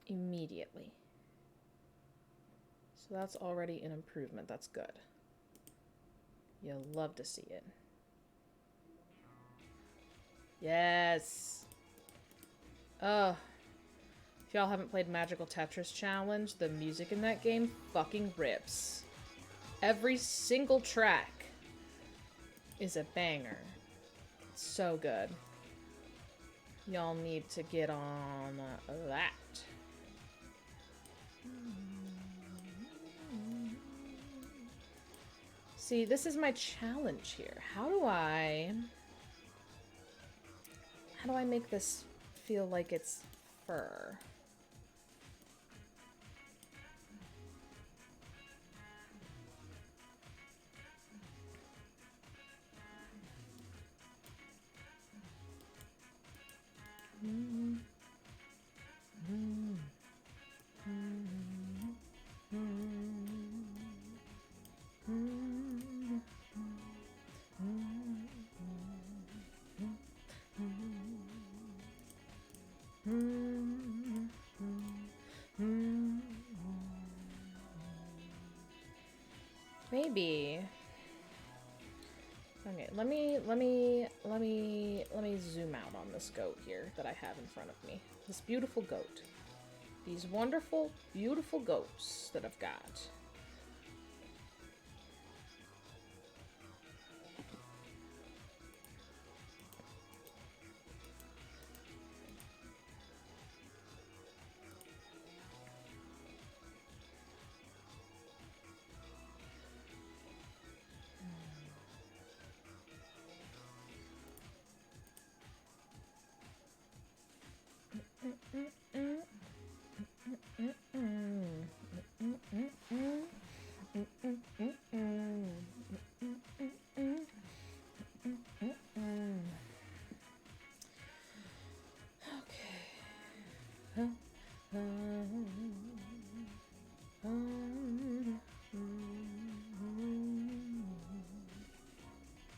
immediately. So that's already an improvement. That's good. You'll love to see it. Yes. Oh. If y'all haven't played Magical Tetris Challenge, the music in that game fucking rips. Every single track is a banger. It's so good. Y'all need to get on that. See, this is my challenge here. How do I make this feel like it's fur? Maybe. Okay, let me zoom out on this goat here that I have in front of me. This beautiful goat. These wonderful, beautiful goats that I've got.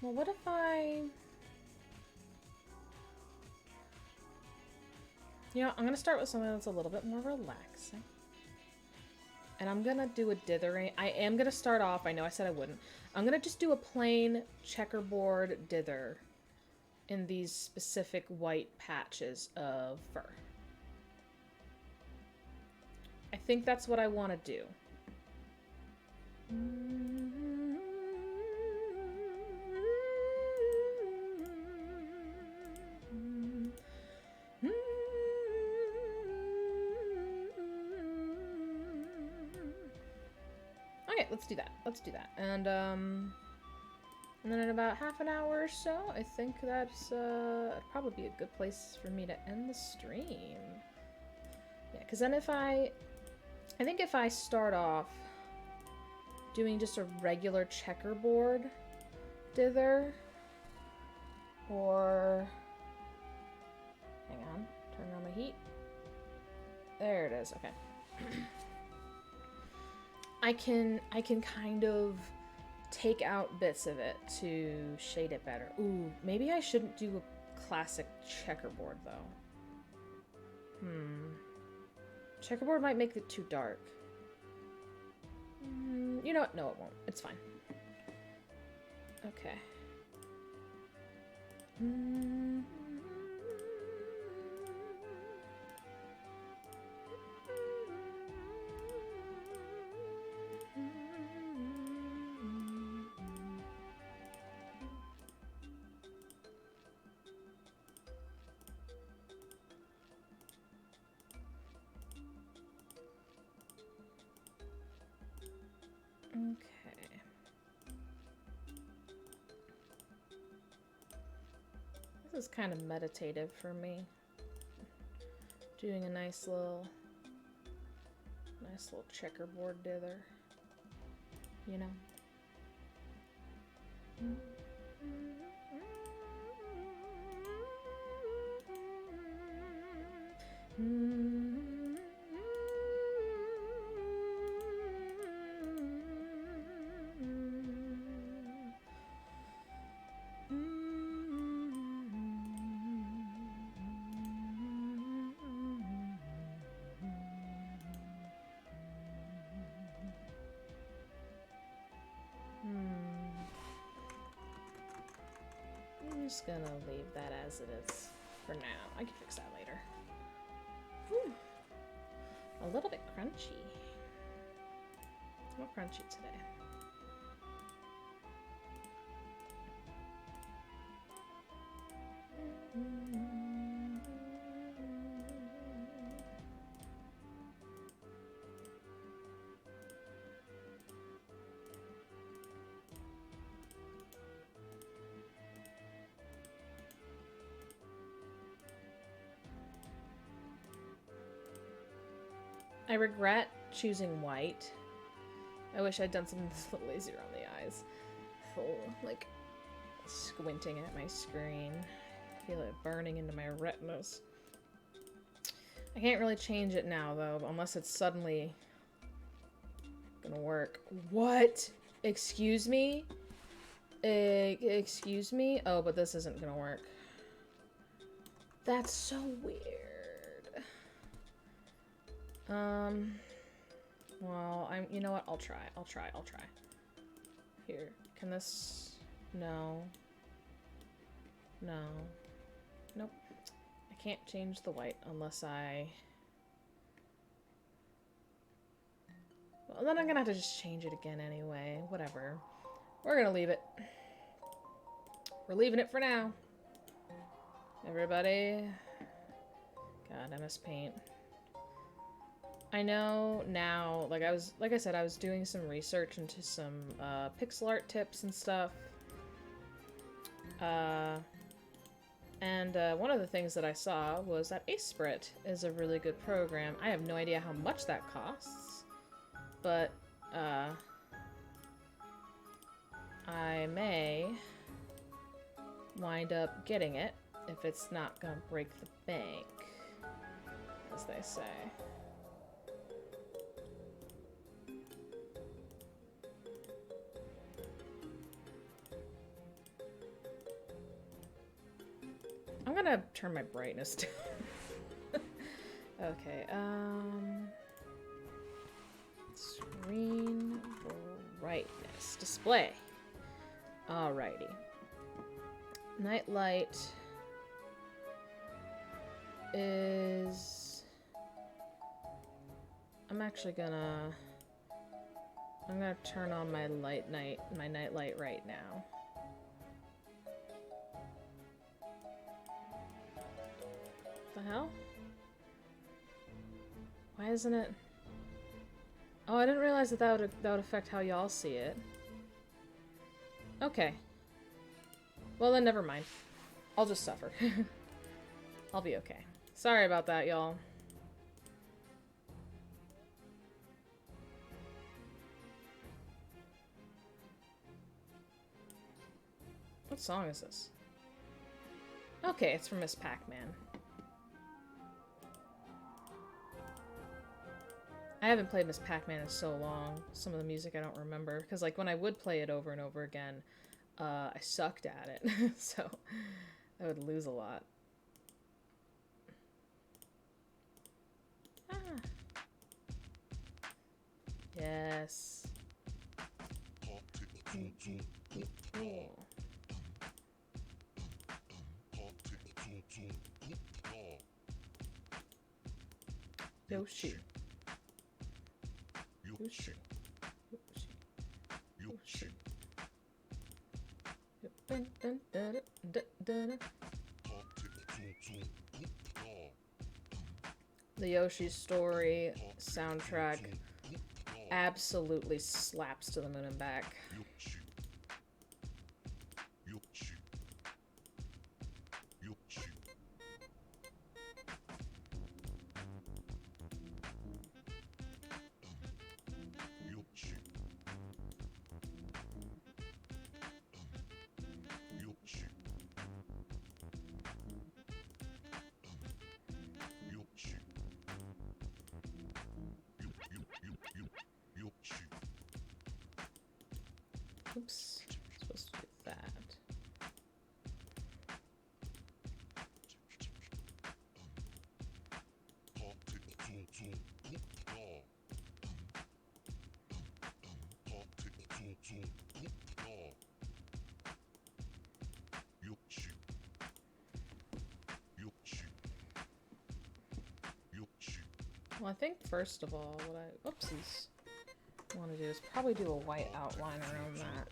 Well, what if I... You know, I'm going to start with something that's a little bit more relaxing. And I'm gonna do a dithering. I am gonna start off, I know I said I wouldn't. I'm gonna just do a plain checkerboard dither in these specific white patches of fur. I think that's what I want to do. Okay, let's do that. Let's do that. And then in about half an hour or so, I think that's it'd probably be a good place for me to end the stream. Yeah, because then I think if I start off doing just a regular checkerboard dither, or hang on, turn on my heat. There it is. Okay. I can kind of take out bits of it to shade it better. Ooh, maybe I shouldn't do a classic checkerboard though. Checkerboard might make it too dark. You know what? No, it won't. It's fine. Okay. Okay. This is kind of meditative for me. Doing a nice little checkerboard dither, you know? I'm just gonna leave that as it is for now. I can fix that later. Whew. A little bit crunchy. More crunchy today. I regret choosing white. I wish I'd done something a little easier on the eyes. Oh, like squinting at my screen. I feel it burning into my retinas. I can't really change it now though, unless it's suddenly gonna work. What? Excuse me? Excuse me? Oh, but this isn't gonna work. That's so weird. Well, you know what? I'll try. Here, can this, no. Nope. I can't change the white unless well, then I'm gonna have to just change it again anyway. Whatever. We're gonna leave it. We're leaving it for now. Everybody. God, MS Paint. I know now, like I said, I was doing some research into some pixel art tips and stuff. And one of the things that I saw was that Asprit is a really good program. I have no idea how much that costs, but I may wind up getting it if it's not gonna break the bank, as they say. I'm gonna turn my brightness down. Okay, let's Yes, display. Alrighty. Nightlight is... I'm gonna turn on my nightlight right now. What the hell? Why isn't it? Oh, I didn't realize that would affect how y'all see it. Okay. Well then, never mind. I'll just suffer. I'll be okay. Sorry about that, y'all. What song is this? Okay, it's from Miss Pac-Man. I haven't played Miss Pac-Man in so long. Some of the music I don't remember. Because, like, when I would play it over and over again, I sucked at it. So, I would lose a lot. Ah. Yes. Yoshi. Yoshi. Yoshi. The Yoshi Story soundtrack absolutely slaps to the moon and back. Oops, supposed to do that. Well, I think first of all, what I oopsies want to do is probably do a white outline around that.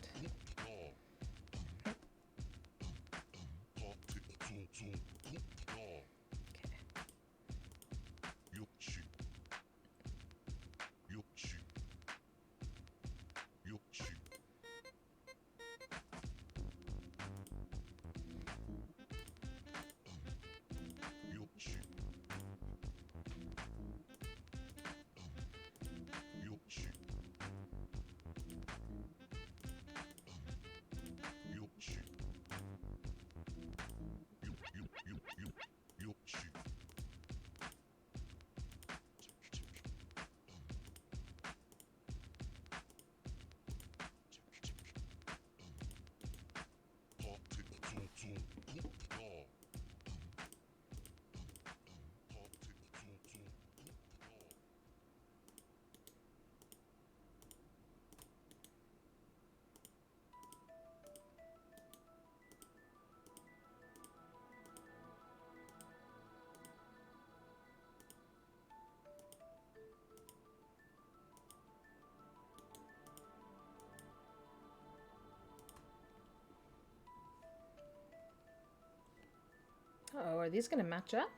Uh-oh, are these gonna match up?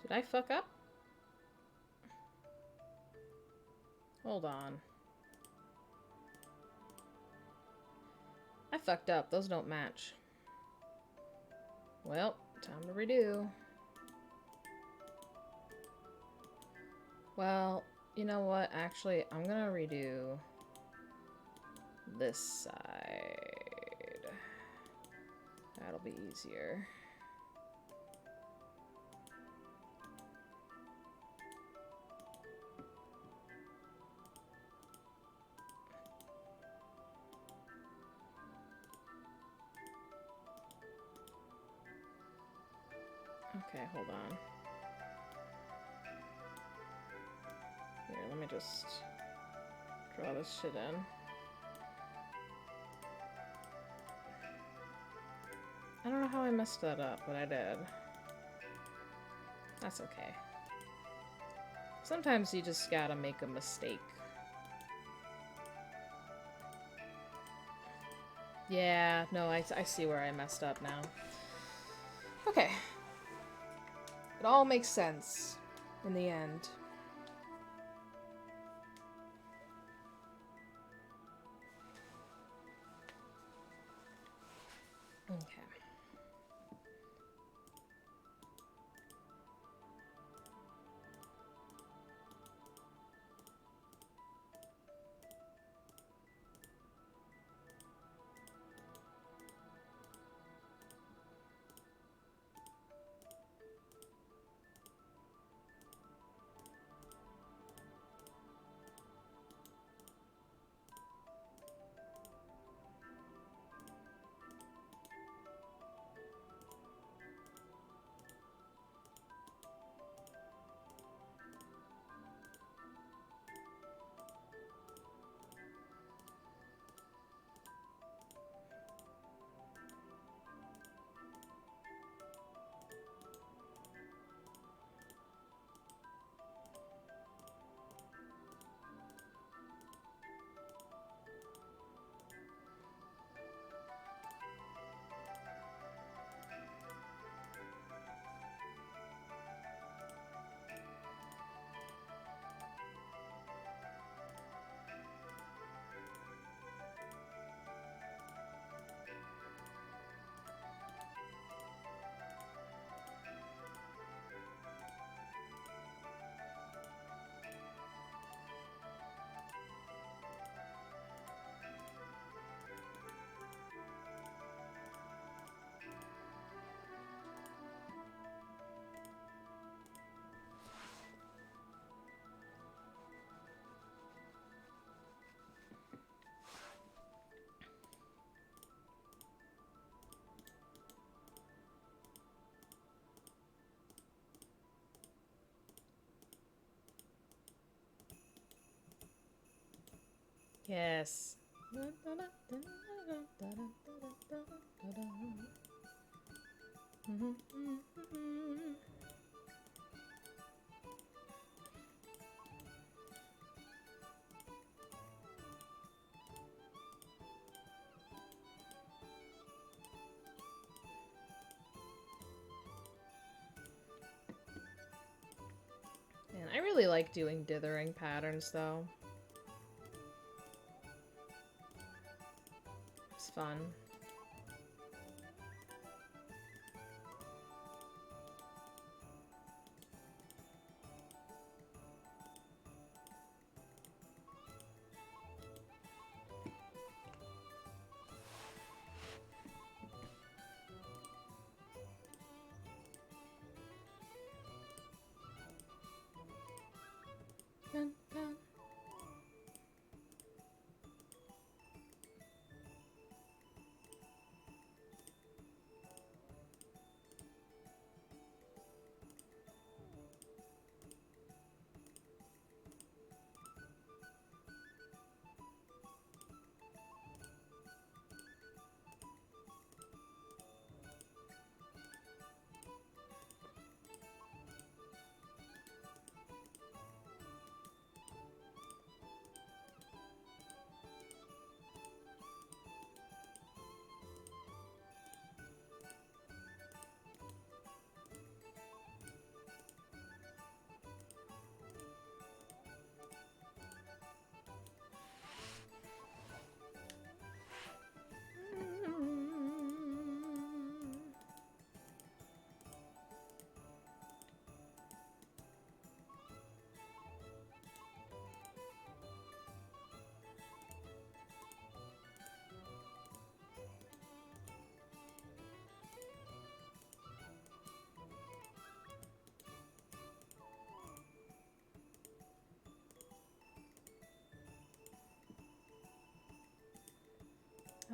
Did I fuck up? Hold on. I fucked up. Those don't match. Well, time to redo. Well, you know what? Actually, I'm gonna redo this side. That'll be easier. Okay, hold on. Here, let me just Draw this shit in. I don't know how I messed that up, but I did. That's okay. Sometimes you just gotta make a mistake. Yeah, no, I see where I messed up now. Okay. It all makes sense in the end. Okay. Yes. Man, I really like doing dithering patterns, though. It's fun. Dun, dun.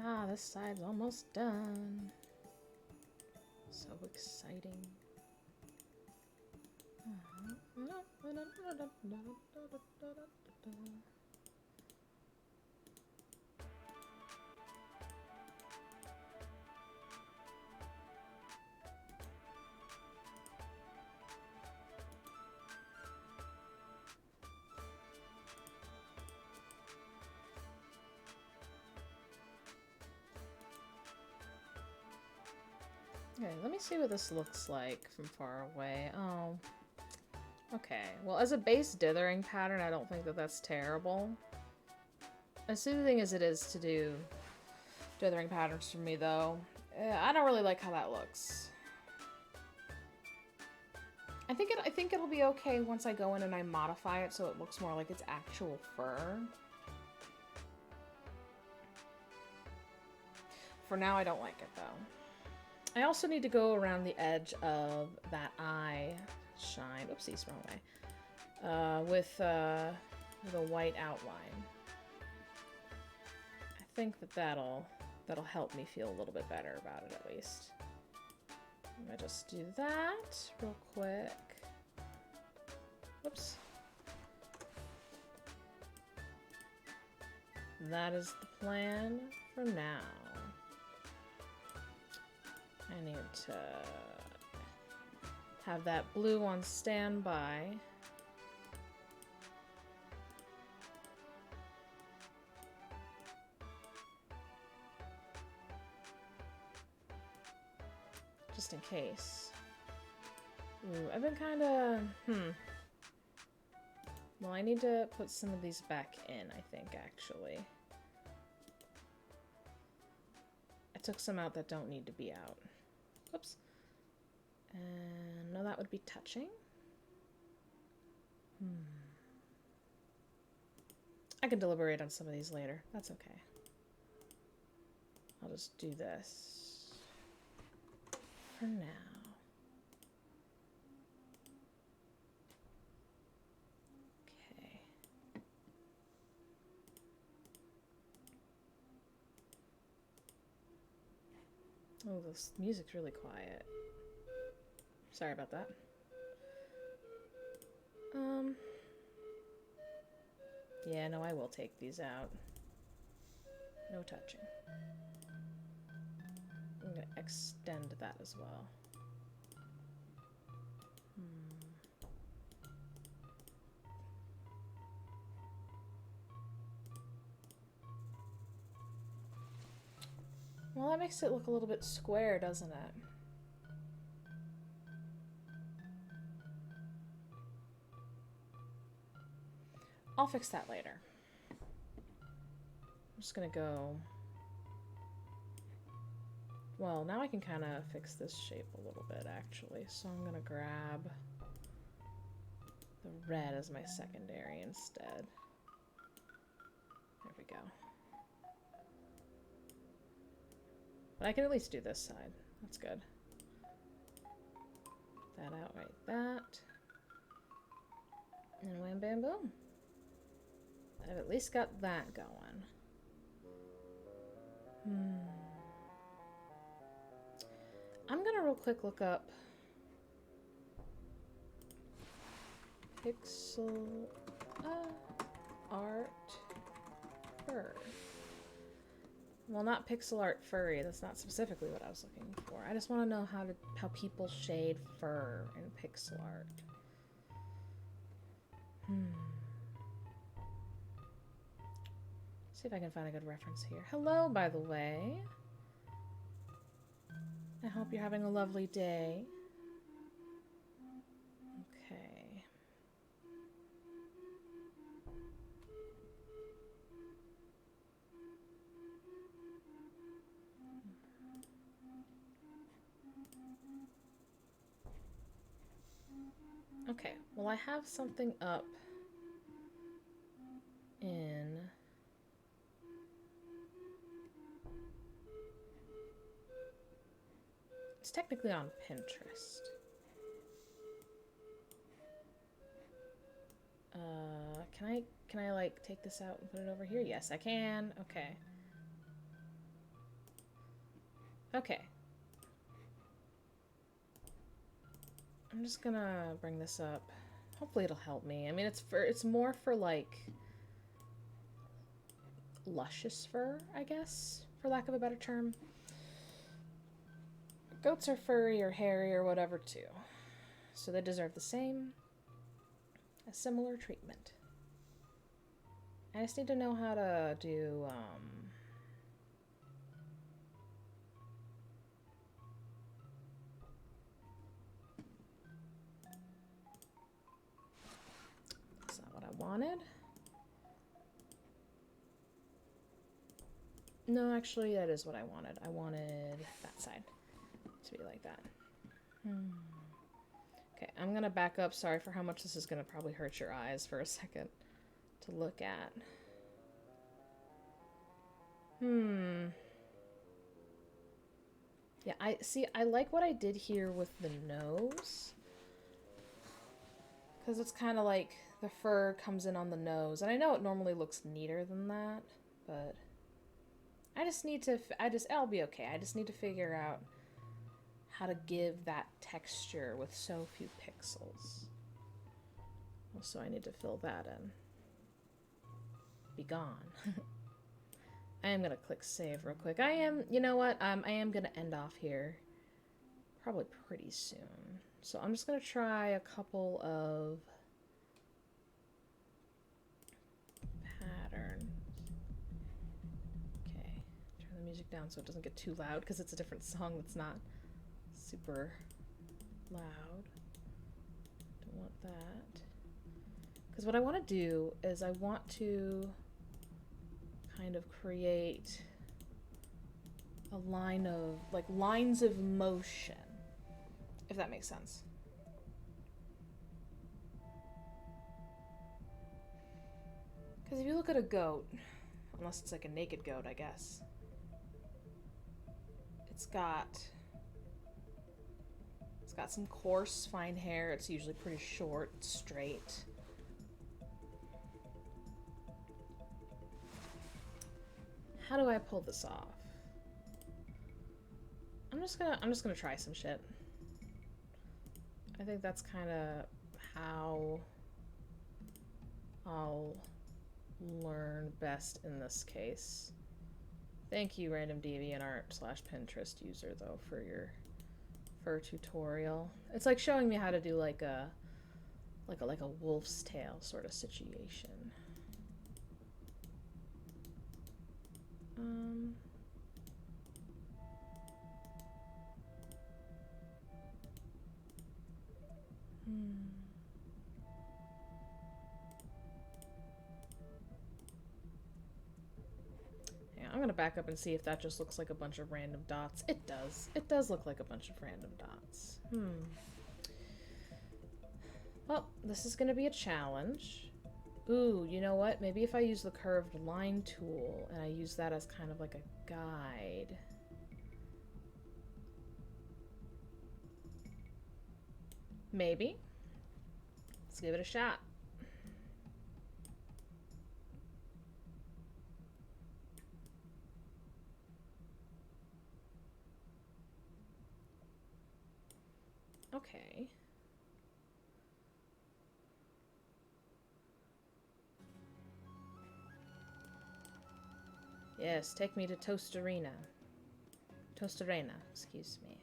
Ah, this side's almost done. So exciting. Okay, let me see what this looks like from far away. Oh. Okay, well, as a base dithering pattern, I don't think that that's terrible. As soothing as it is to do dithering patterns for me, though, I don't really like how that looks. I think it'll be okay once I go in and I modify it so it looks more like it's actual fur. For now, I don't like it, though. I also need to go around the edge of that eye shine. Oopsies, wrong way. With the white outline. I think that that'll help me feel a little bit better about it, at least. I'm gonna just do that real quick. Whoops. That is the plan for now. I need to have that blue on standby. Just in case. Ooh, I've been kind of, Well, I need to put some of these back in, I think, actually. I took some out that don't need to be out. Whoops. And no, that would be touching. I can deliberate on some of these later. That's okay. I'll just do this for now. Okay. Oh, this music's really quiet. Sorry about that. Yeah, no, I will take these out. No touching. I'm gonna extend that as well. Well, that makes it look a little bit square, doesn't it? I'll fix that later. I'm just gonna go... Well, now I can kind of fix this shape a little bit, actually. So I'm gonna grab the red as my secondary instead. There we go. But I can at least do this side. That's good. That out right that. And wham bam boom. I've at least got that going. I'm gonna real quick look up pixel art fur. Well, not pixel art furry. That's not specifically what I was looking for. I just want to know how people shade fur in pixel art. See if I can find a good reference here. Hello, by the way. I hope you're having a lovely day. Okay. Okay, well, I have something up in... It's technically on Pinterest. Can I like take this out and put it over here? Yes, I can. Okay. Okay. I'm just gonna bring this up. Hopefully it'll help me. I mean, it's more for like luscious fur, I guess, for lack of a better term. Goats are furry or hairy or whatever too, so they deserve a similar treatment. I just need to know how to do wanted. No, actually, that is what I wanted. I wanted that side to be like that. Okay, I'm gonna back up. Sorry for how much this is gonna probably hurt your eyes for a second to look at. Yeah, I like what I did here with the nose. Because it's kind of like the fur comes in on the nose. And I know it normally looks neater than that, but I just need to, I'll be okay. I just need to figure out how to give that texture with so few pixels. Also, I need to fill that in. Be gone. I am going to click save real quick. You know what? I am going to end off here probably pretty soon. So I'm just going to try a couple of patterns. Okay, turn the music down so it doesn't get too loud because it's a different song that's not super loud. Don't want that. Because what I want to do is I want to kind of create a line of, like, lines of motion, if that makes sense. Because if you look at a goat, unless it's like a naked goat, I guess, it's got some coarse, fine hair. It's usually pretty short, straight. How do I pull this off? I'm just gonna try some shit. I think that's kind of how I'll learn best in this case. Thank you, random DeviantArt/Pinterest user, though, for your fur tutorial. It's like showing me how to do like a wolf's tail sort of situation. Yeah, I'm gonna back up and see if that just looks like a bunch of random dots. It does. It does look like a bunch of random dots. Well, this is gonna be a challenge. Ooh, you know what? Maybe if I use the curved line tool and I use that as kind of like a guide. Maybe. Let's give it a shot. Okay. Yes, take me to Toasterina. Toasterina, excuse me.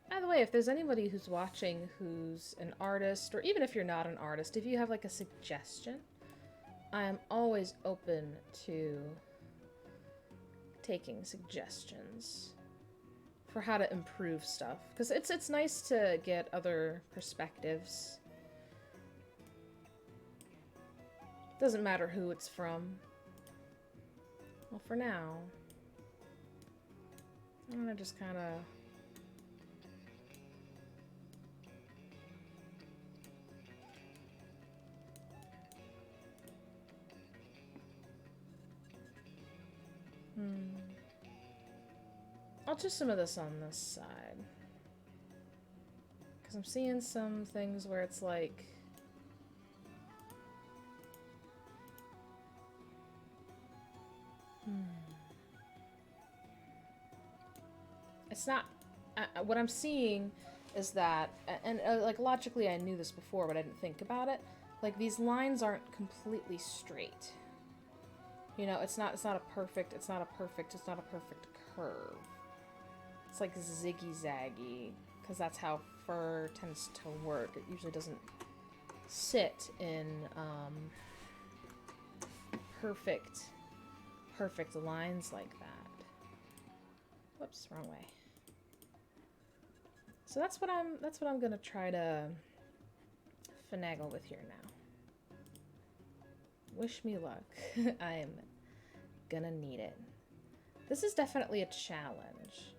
By the way, if there's anybody who's watching who's an artist, or even if you're not an artist, if you have like a suggestion, I am always open to taking suggestions for how to improve stuff. Because it's nice to get other perspectives. Doesn't matter who it's from. Well, for now, I'm gonna just kind of... I'll do some of this on this side. Because I'm seeing some things where it's like... It's not... what I'm seeing is that... And like logically I knew this before, but I didn't think about it. Like these lines aren't completely straight. You know, it's not a perfect curve. It's like ziggy-zaggy, because that's how fur tends to work. It usually doesn't sit in perfect lines like that. Whoops, wrong way. So that's what I'm gonna try to finagle with here now. Wish me luck. I'm gonna need it. This is definitely a challenge.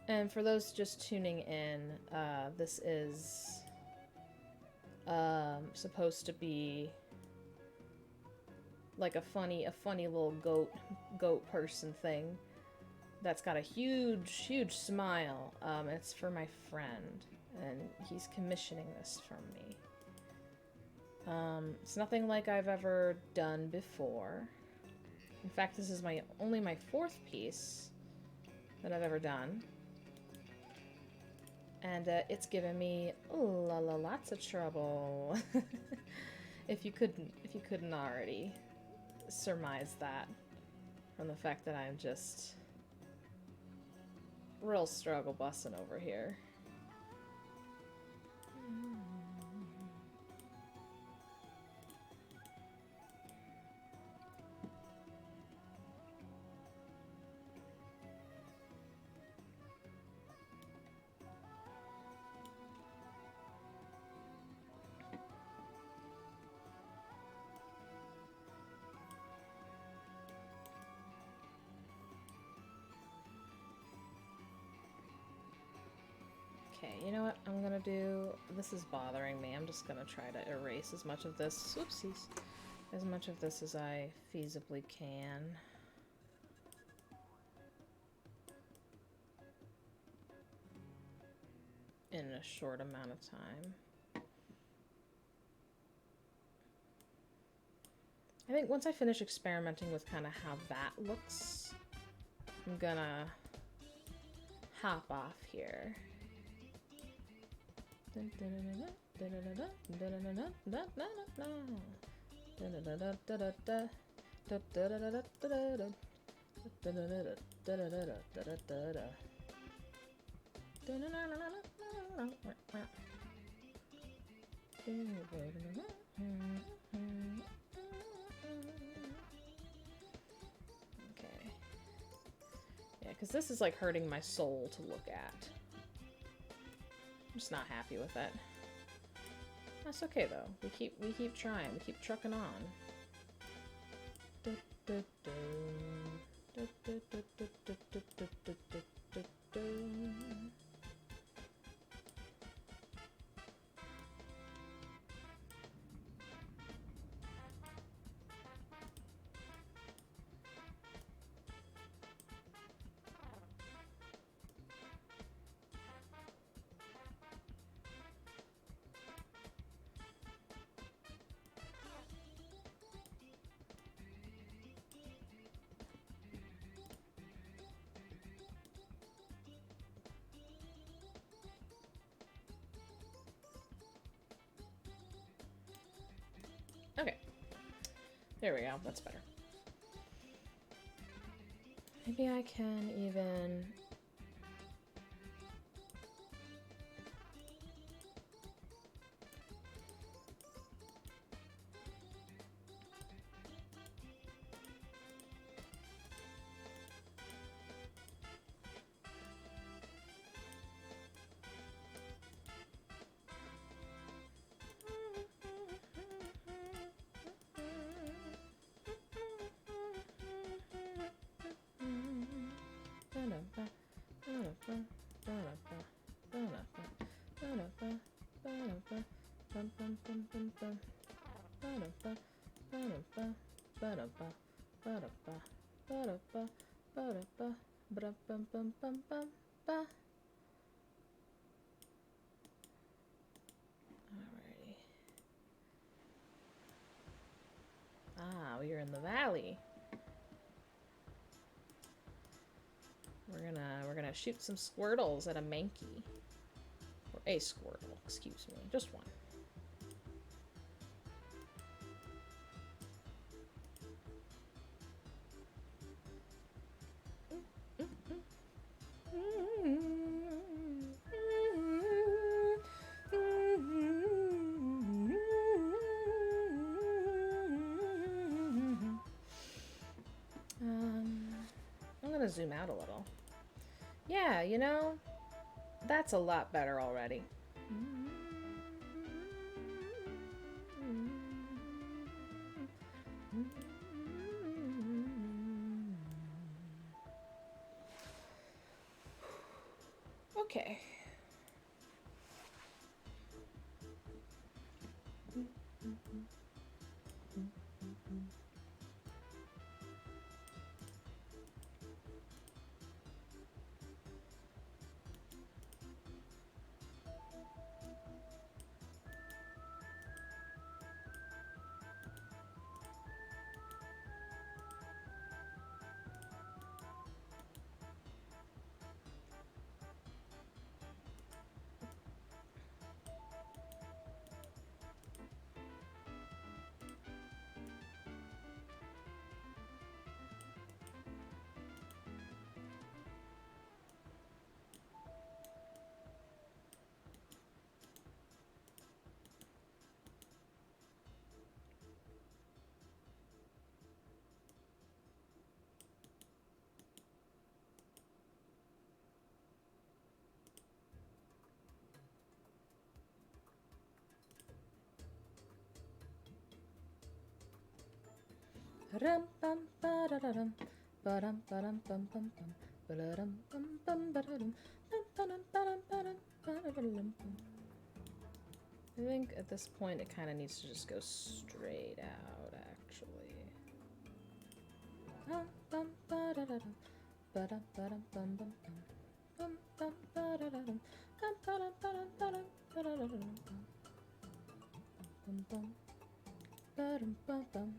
And for those just tuning in, this is supposed to be like a funny little goat person thing that's got a huge smile. It's for my friend, and he's commissioning this from me. It's nothing like I've ever done before. In fact, this is only my 4th piece that I've ever done. And it's given me lots of trouble. if you couldn't already surmise that from the fact that I'm just real struggle busting over here. Okay, you know what I'm gonna do? This is bothering me. I'm just gonna try to erase as much of this, whoopsies, as much of this as I feasibly can. In a short amount of time. I think once I finish experimenting with kind of how that looks, I'm gonna hop off here. Okay. Yeah, because this is like hurting my soul to look at. I'm just not happy with it. That's okay though. We keep trying. We keep trucking on. Okay. There we go. That's better. Maybe I can even... Alrighty. Ah, we are in the valley. We're gonna shoot some Squirtles at a Mankey. Or a Squirtle, excuse me. Just one. I'm gonna zoom out a little. Yeah, you know, That's a lot better already. Okay. Rum bum ba da da dum ba dum bum bum bum ba da dum bum ba da dum bum ba dum ba dum ba da dum. I think at this point it kind of needs to just go straight out, actually. Bum bum ba da da dum ba dum bum bum bum bum ba da da dum bum ba dum ba dum ba da dum bum bum ba dum bum bum.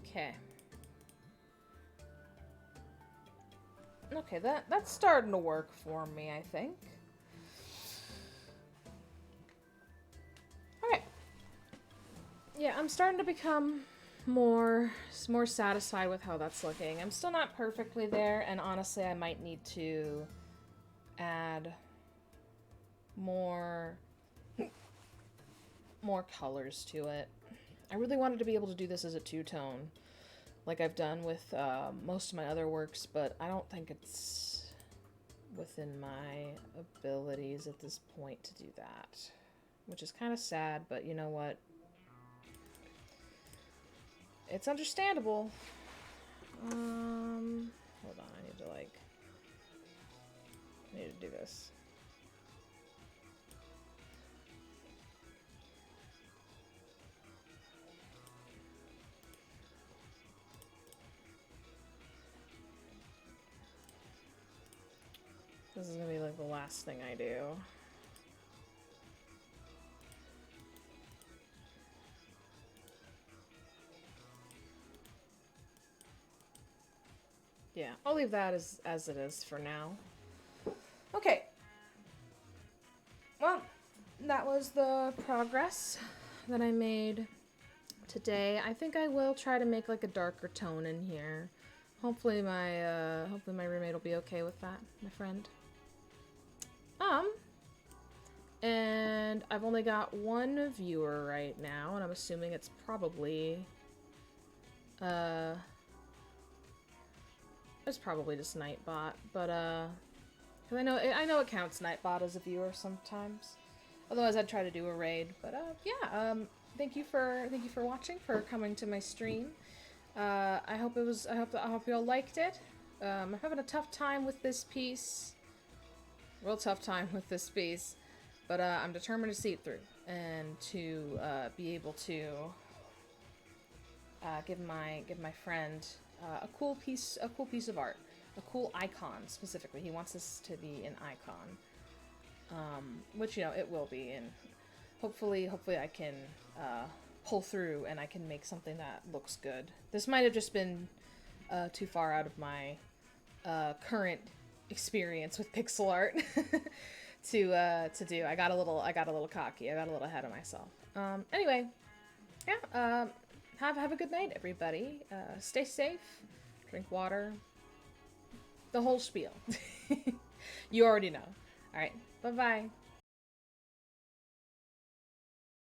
Okay. Okay, that's starting to work for me, I think. Okay. Yeah, I'm starting to become more satisfied with how that's looking. I'm still not perfectly there, and honestly, I might need to add more colors to it. I really wanted to be able to do this as a two-tone, like I've done with most of my other works, but I don't think it's within my abilities at this point to do that, which is kind of sad, but you know what? It's understandable. Hold on, I need to do this. This is gonna be like the last thing I do. Yeah, I'll leave that as it is for now. Okay. Well, that was the progress that I made today. I think I will try to make like a darker tone in here. Hopefully my roommate will be okay with that, my friend. And I've only got one viewer right now, and I'm assuming it's probably it's probably just Nightbot, but cause I know it counts Nightbot as a viewer sometimes. Otherwise, I'd try to do a raid. But yeah, thank you for watching, for coming to my stream. I hope you all liked it. I'm having a tough time with this piece. Real tough time with this piece, but I'm determined to see it through and to be able to give my friend a cool piece of art, a cool icon specifically. He wants this to be an icon, which, you know, it will be, and hopefully I can pull through and I can make something that looks good. This might have just been too far out of my current experience with pixel art to do. I got a little cocky. I got a little ahead of myself. Anyway, yeah. Have a good night, everybody. Stay safe. Drink water. The whole spiel. You already know. All right. Bye bye.